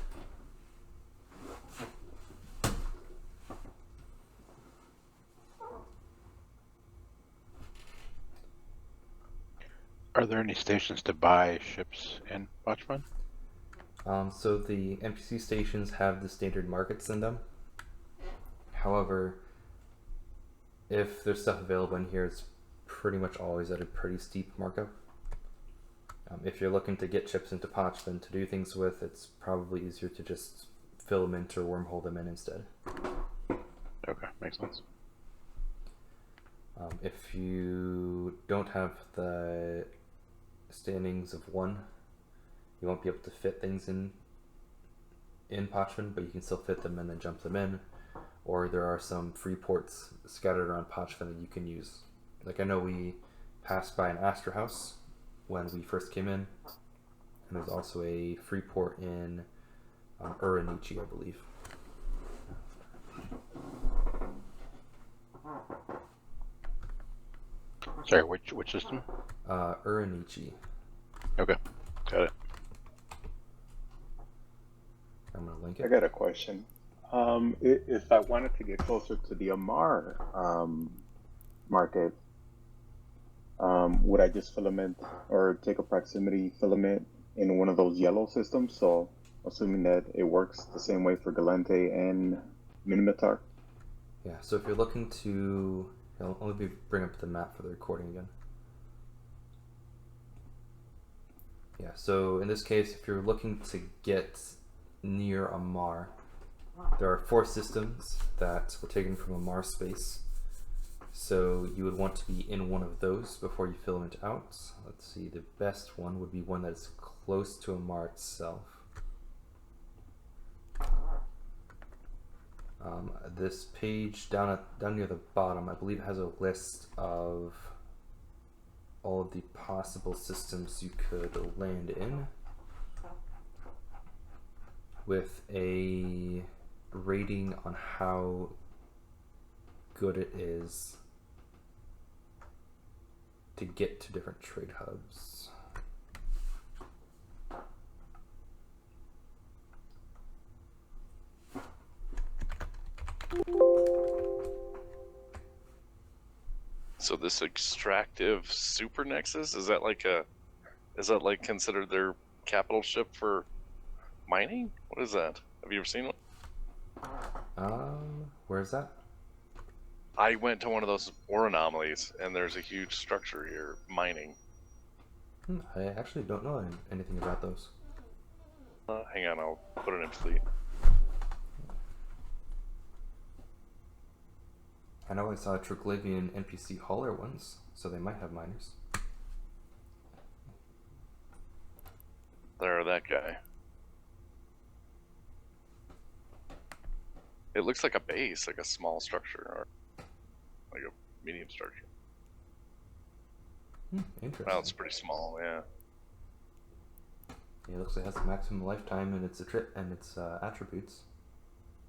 Are there any stations to buy ships in Pochven?
So the NPC stations have the standard markets in them. However, if there's stuff available in here, it's pretty much always at a pretty steep markup. If you're looking to get chips into Pochven to do things with, it's probably easier to just filament or wormhole them in instead.
Okay, makes sense.
If you don't have the standings of 1, you won't be able to fit things in Pochven, but you can still fit them and then jump them in. Or there are some free ports scattered around Pochven that you can use. Like I know we passed by an Astra House when we first came in, and there's also a free port in Uranichi, I believe.
Sorry, which system?
Uranichi.
Okay, got it.
I'm gonna link
I
it.
got a question. If I wanted to get closer to the Amar market, would I just filament or take a proximity filament in one of those yellow systems? So, assuming that it works the same way for Galente and Minimatar.
Yeah, so if you're looking to... let me bring up the map for the recording again. Yeah, so in this case, if you're looking to get near Amar, there are 4 systems that were taken from Amar space. So you would want to be in one of those before you filament out. Let's see, the best one would be one that is close to Amar itself. This page down near the bottom, I believe, has a list of all of the possible systems you could land in, with a rating on how good it is to get to different trade hubs.
So this extractive super nexus, is that like considered their capital ship for mining? What is that? Have you ever seen one?
Where is that?
I went to one of those ore anomalies, and there's a huge structure here, mining.
I actually don't know anything about those.
Hang on, I'll put it in fleet.
I know I saw Triglavian NPC hauler ones, so they might have miners.
There, that guy. It looks like a base, like a small structure, or like a medium structure.
Interesting.
Well, it's pretty small, yeah.
Yeah, it looks like it has a maximum lifetime and its attributes.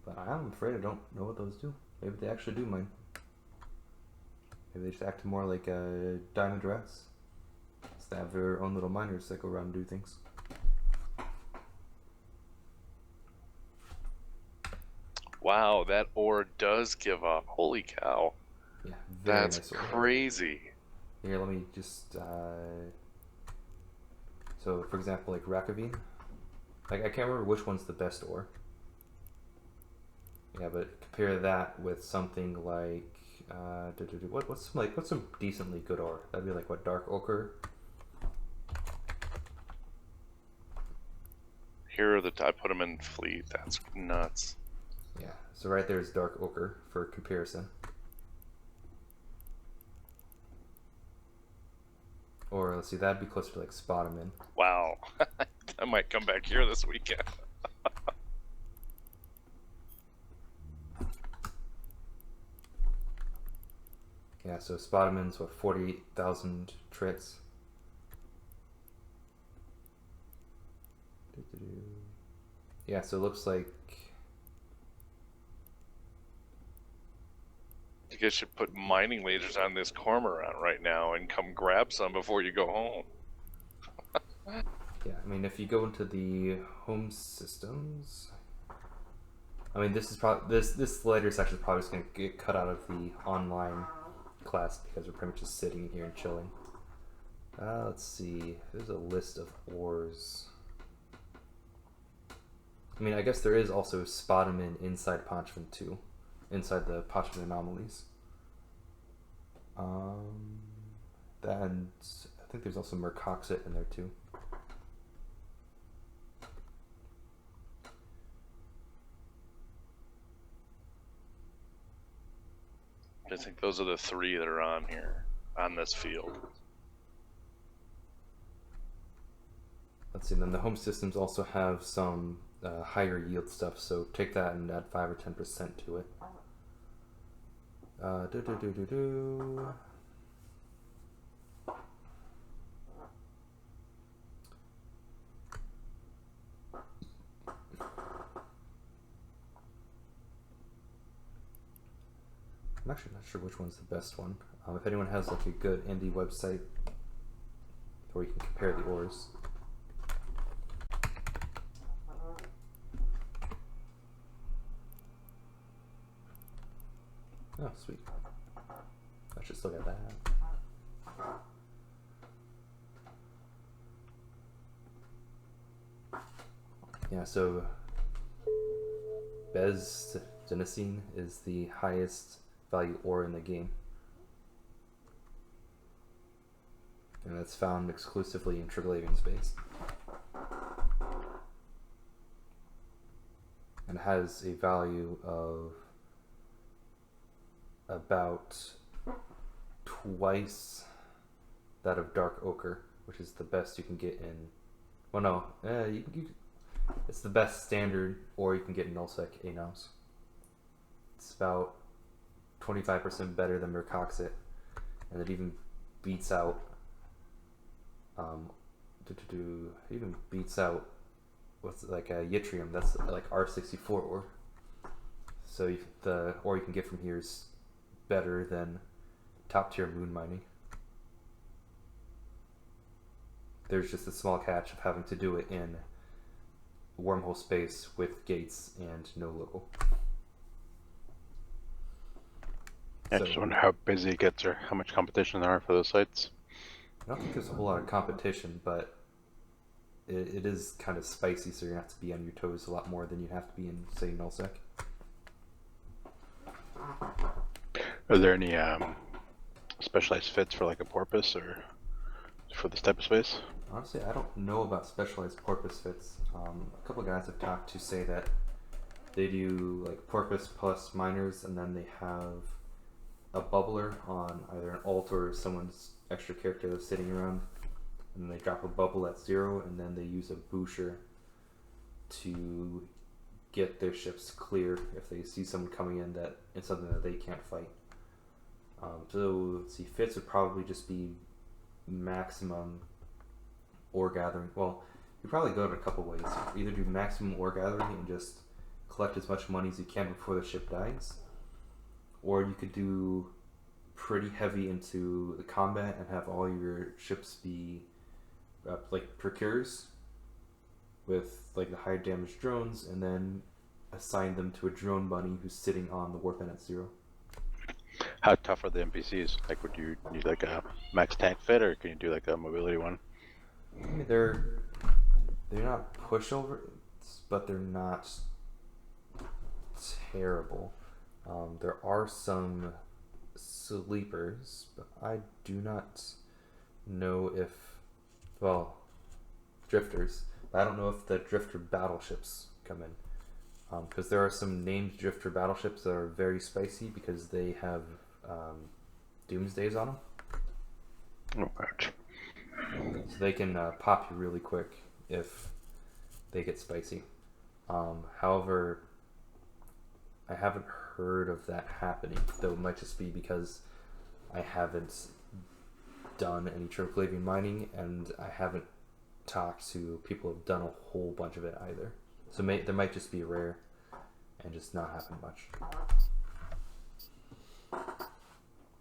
But I'm afraid I don't know what those do. Maybe they actually do mine. Maybe they just act more like a diamond rats. So they have their own little miners that go around and do things.
Wow, that ore does give up. Holy cow.
Yeah, very
That's
nice ore.
crazy.
Here, let me just... So, for example, like Rakavine. Like, I can't remember which one's the best ore. Yeah, but compare that with something like... what's some decently good ore? That'd be like, what, Dark Ochre?
Here are I put them in fleet. That's nuts.
Yeah, so right there is Dark Ochre for comparison. Or, let's see, that'd be closer to like Spotamin.
Wow. I might come back here this weekend.
Yeah, so Spotamin's what, 48,000 trits. Yeah, so it looks like...
You guys should put mining lasers on this cormorant right now and come grab some before you go home.
Yeah, I mean, if you go into the home systems... I mean, this is probably... This later section is probably just going to get cut out of the online class because we're pretty much just sitting in here and chilling. Let's see. There's a list of ores. I mean, I guess there is also Spodumene inside Pochven too, inside the Pochven anomalies. Then I think there's also Mercoxit in there too.
I think those are the 3 that are on here, on this field.
Let's see, then the home systems also have some higher yield stuff, so take that and add 5 or 10% to it. I'm actually not sure which one's the best one. If anyone has like a good indie website where you can compare the ores. Oh, sweet. Let's just look at that. Yeah, so Bezdinocene is the highest value ore in the game. And that's found exclusively in Triglavian space. And has a value of about twice that of dark ochre, which is the best you can get in. Well, no, it's the best standard ore you can get in nullsec anoms. It's about 25% better than Mercoxit, and it even beats out. Even beats out what's like a yttrium. That's like R64 ore. So the ore you can get from here is better than top tier moon mining. There's just a small catch of having to do it in wormhole space with gates and no local.
I just wonder how busy it gets or how much competition there are for those sites.
I don't think there's a whole lot of competition, but it is kind of spicy, so you have to be on your toes a lot more than you have to be in, say, nullsec.
Are there any specialized fits for like a porpoise or for this type of space?
Honestly, I don't know about specialized porpoise fits. A couple of guys I've talked to say that they do like porpoise plus miners, and then they have a bubbler on either an alt or someone's extra character that's sitting around, and then they drop a bubble at 0, and then they use a boucher to get their ships clear if they see someone coming in that it's something that they can't fight. So let's see, fits would probably just be maximum ore gathering. Well, you probably go in a couple ways. Either do maximum ore gathering and just collect as much money as you can before the ship dies, or you could do pretty heavy into the combat and have all your ships be like procures with like the high damage drones, and then assign them to a drone bunny who's sitting on the warp end at 0.
How tough are the NPCs? Like, would you need like a max tank fit, or can you do like a mobility one?
I mean, they're not pushovers, but they're not terrible. There are some sleepers, but I do not know if, well, drifters. I don't know if the drifter battleships come in, because there are some named drifter battleships that are very spicy because they have doomsdays on them.
Oh, ouch.
So they can pop you really quick if they get spicy. However, I haven't heard of that happening, though it might just be because I haven't done any Triglavian mining, and I haven't talked to people who've done a whole bunch of it either. So there might just be rare and just not happen much.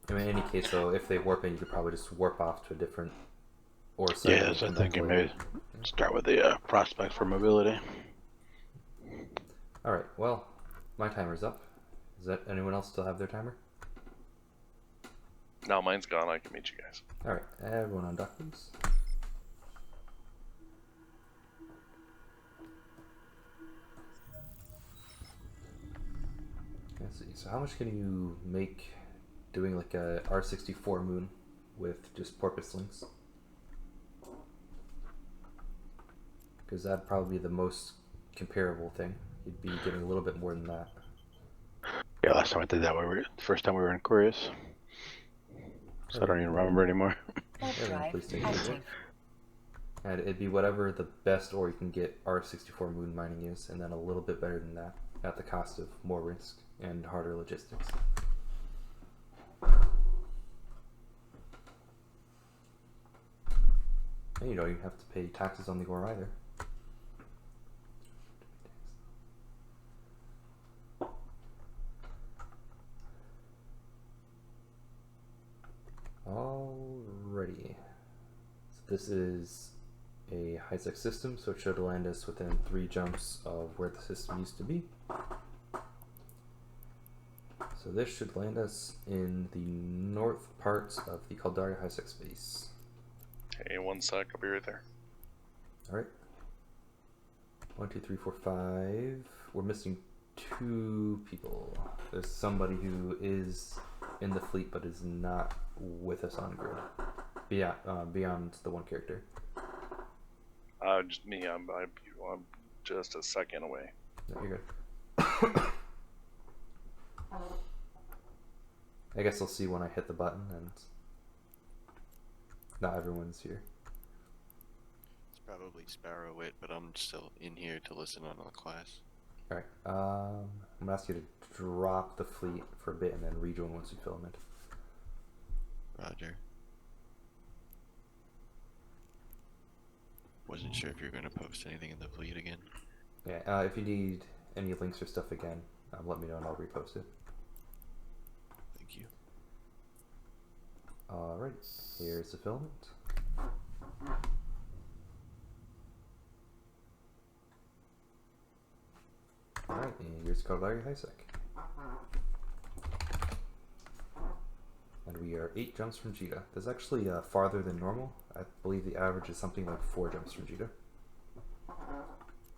I mean, in any case, though, if they warp in, you could probably just warp off to a different ore site.
Yeah, so I'm thinking maybe start with the prospect for mobility.
Alright, well, my timer's up. Does that anyone else still have their timer?
No, mine's gone. I can meet you guys.
Alright, everyone on dock, please. Let's see. So how much can you make doing like a R64 moon with just porpoise links? Because that'd probably be the most comparable thing. You'd be getting a little bit more than that.
Yeah, last time I did that, first time we were in Aquarius. So I don't even remember anymore.
Warp
Yeah,
drive
please take it.
active.
And it'd be whatever the best ore you can get R64 moon mining is, and then a little bit better than that, at the cost of more risk and harder logistics. And you don't even have to pay taxes on the ore either. Alrighty. So this is a high-tech system, so it should land us within 3 jumps of where the system used to be. So this should land us in the north parts of the Caldari high-tech space.
Hey, one sec. I'll be right there.
Alright. 1, 2, 3, 4, 5. We're missing 2 people. There's somebody who is in the fleet but is not with us on grid. Beyond the one character.
Just me. I'm just a second away.
No, you're good. I guess I'll see when I hit the button, and not everyone's here.
It's probably Sparrowwit, but I'm still in here to listen on the class.
Alright, I'm gonna ask you to drop the fleet for a bit and then rejoin once you filament.
Roger. Wasn't sure if you were going to post anything in the fleet again.
Yeah, if you need any links or stuff again, let me know and I'll repost it.
Thank you.
Alright, here's the filament. Alright, and here's Caldari High-Sec. And we are 8 jumps from Jita. That's actually farther than normal. I believe the average is something like 4 jumps from Jita.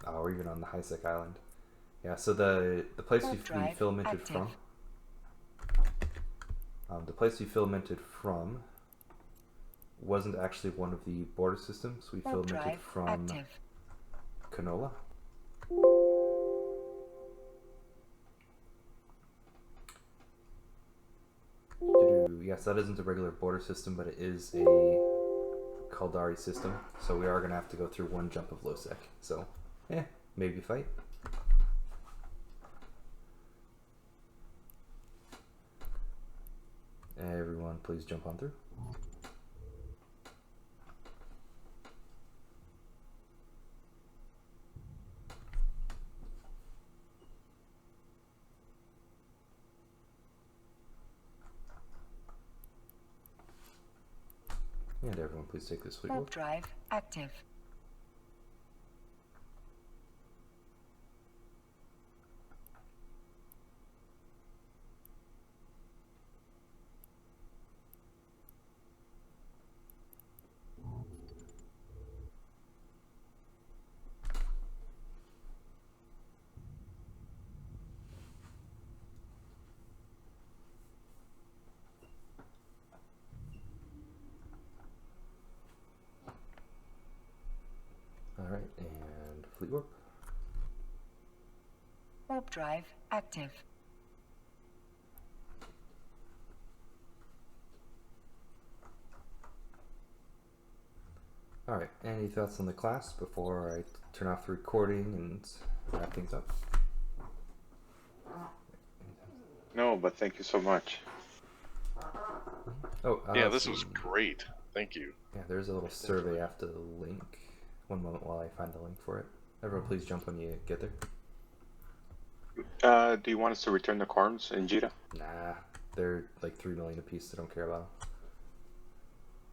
Or even on the High-Sec island. Yeah, so the place we filamented
active.
from... the place we filamented from wasn't actually one of the border systems. We
Warp
filamented
drive
from
active.
Canola. Yes, that isn't a regular border system, but it is a Caldari system, so we are going to have to go through 1 jump of low sec. So, maybe fight. Everyone, please jump on through. And everyone, please take this fleet
Warp
warp.
drive active.
Alright, and fleet warp.
Warp drive active.
Alright, any thoughts on the class before I turn off the recording and wrap things up?
No, but thank you so much.
Oh,
Yeah, this was great. Thank you.
Yeah, there's a little survey after the link. One moment while I find the link for it. Everyone, please jump when you get there.
Do you want us to return the corns in Jita?
Nah, they're like 3 million a piece. I don't care about them. I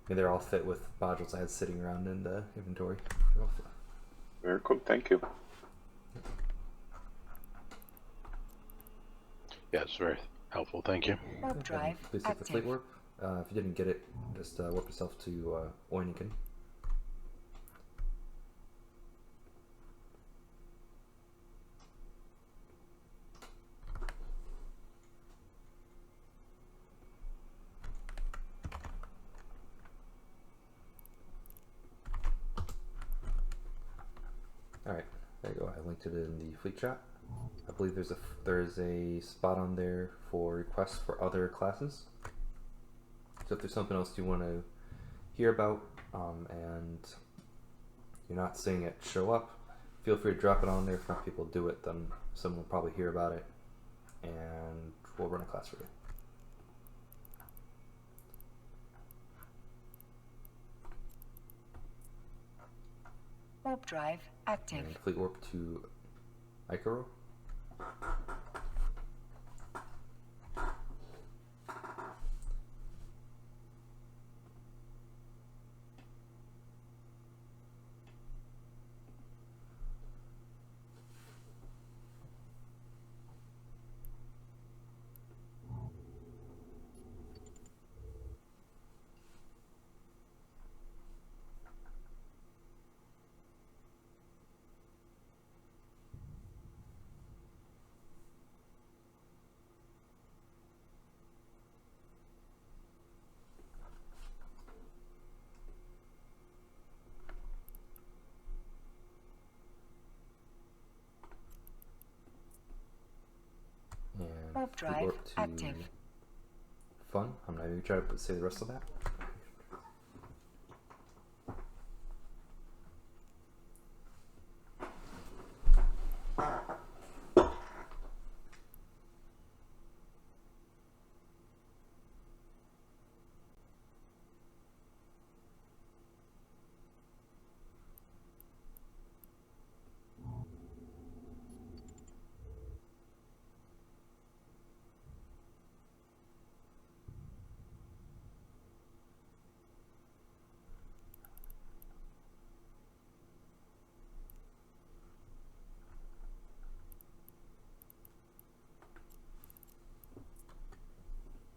mean, they're all fit with modules I had sitting around in the inventory. They're all fit.
Very cool, thank you.
Yeah, it's very helpful. Thank you.
Warp drive
Please take the fleet
active.
warp. If you didn't get it, just warp yourself to Oiniken. Alright, there you go. I linked it in the fleet chat. I believe there's a spot on there for requests for other classes. So if there's something else you want to hear about and you're not seeing it show up, feel free to drop it on there. If not people do it, then someone will probably hear about it and we'll run a class for you.
Warp drive active.
And fleet warp to Icaro.
Warp drive
warp to
active.
Fun. I'm not even trying to say the rest of that.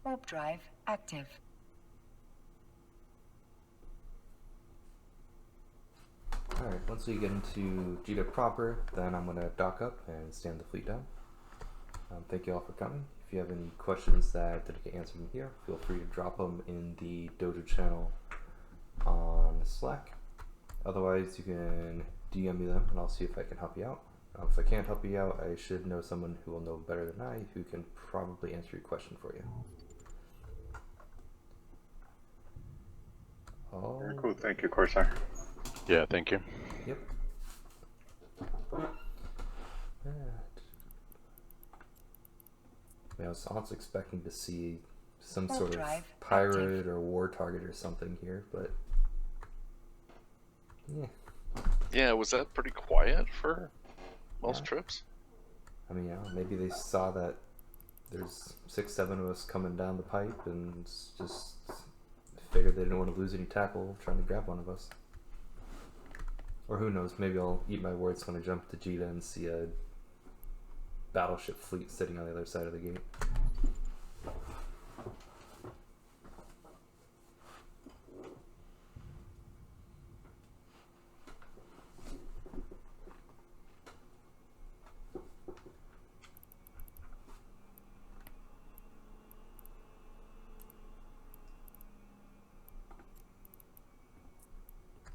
Warp drive active.
Alright, once we get into Jita proper, then I'm going to dock up and stand the fleet down. Thank you all for coming. If you have any questions that didn't get answered in here, feel free to drop them in the Dojo channel on Slack. Otherwise, you can DM me them and I'll see if I can help you out. If I can't help you out, I should know someone who will know better than I, who can probably answer your question for you. Oh.
Very cool. Thank you, Corsar.
Yeah, thank you.
Yep. I was also expecting to see some
Warp
sort of
drive
pirate
active.
or war target or something here, but yeah.
Yeah, was that pretty quiet for most
Yeah.
trips?
I mean, yeah, maybe they saw that there's 6, 7 of us coming down the pipe and just figured they didn't want to lose any tackle trying to grab one of us. Or who knows, maybe I'll eat my words when I jump to Jita and see a battleship fleet sitting on the other side of the gate.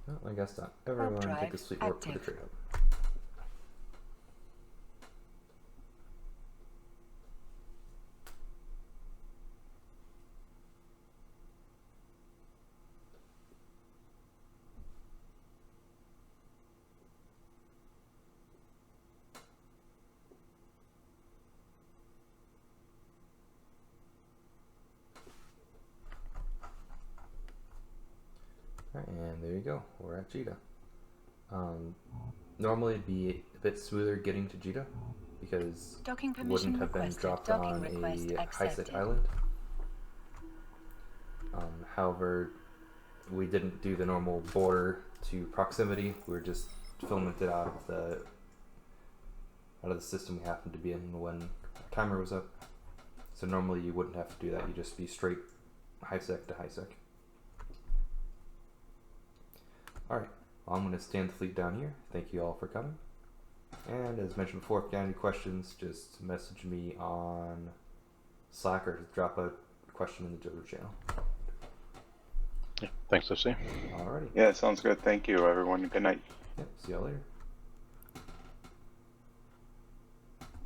Well, I guess not. Everyone
drive
take a sleep warp for the
active.
trade hub. Alright, and there you go. We're at Jita. Normally it'd be a bit smoother getting to Jita because
Docking
it
permission
wouldn't have been
requested.
dropped
Docking
on
request
a
accepted.
high-sec island. However, we didn't do the normal border to proximity. We were just filamented out of the system we happened to be in when our timer was up. So normally you wouldn't have to do that. You just be straight high-sec to high-sec. Alright, well, I'm going to stand the fleet down here. Thank you all for coming. And as mentioned before, if you got any questions, just message me on Slack or drop a question in the Jojo channel.
Yeah, thanks, Lucy.
Alrighty.
Yeah, sounds good. Thank you, everyone. Good night.
Yep, see y'all later.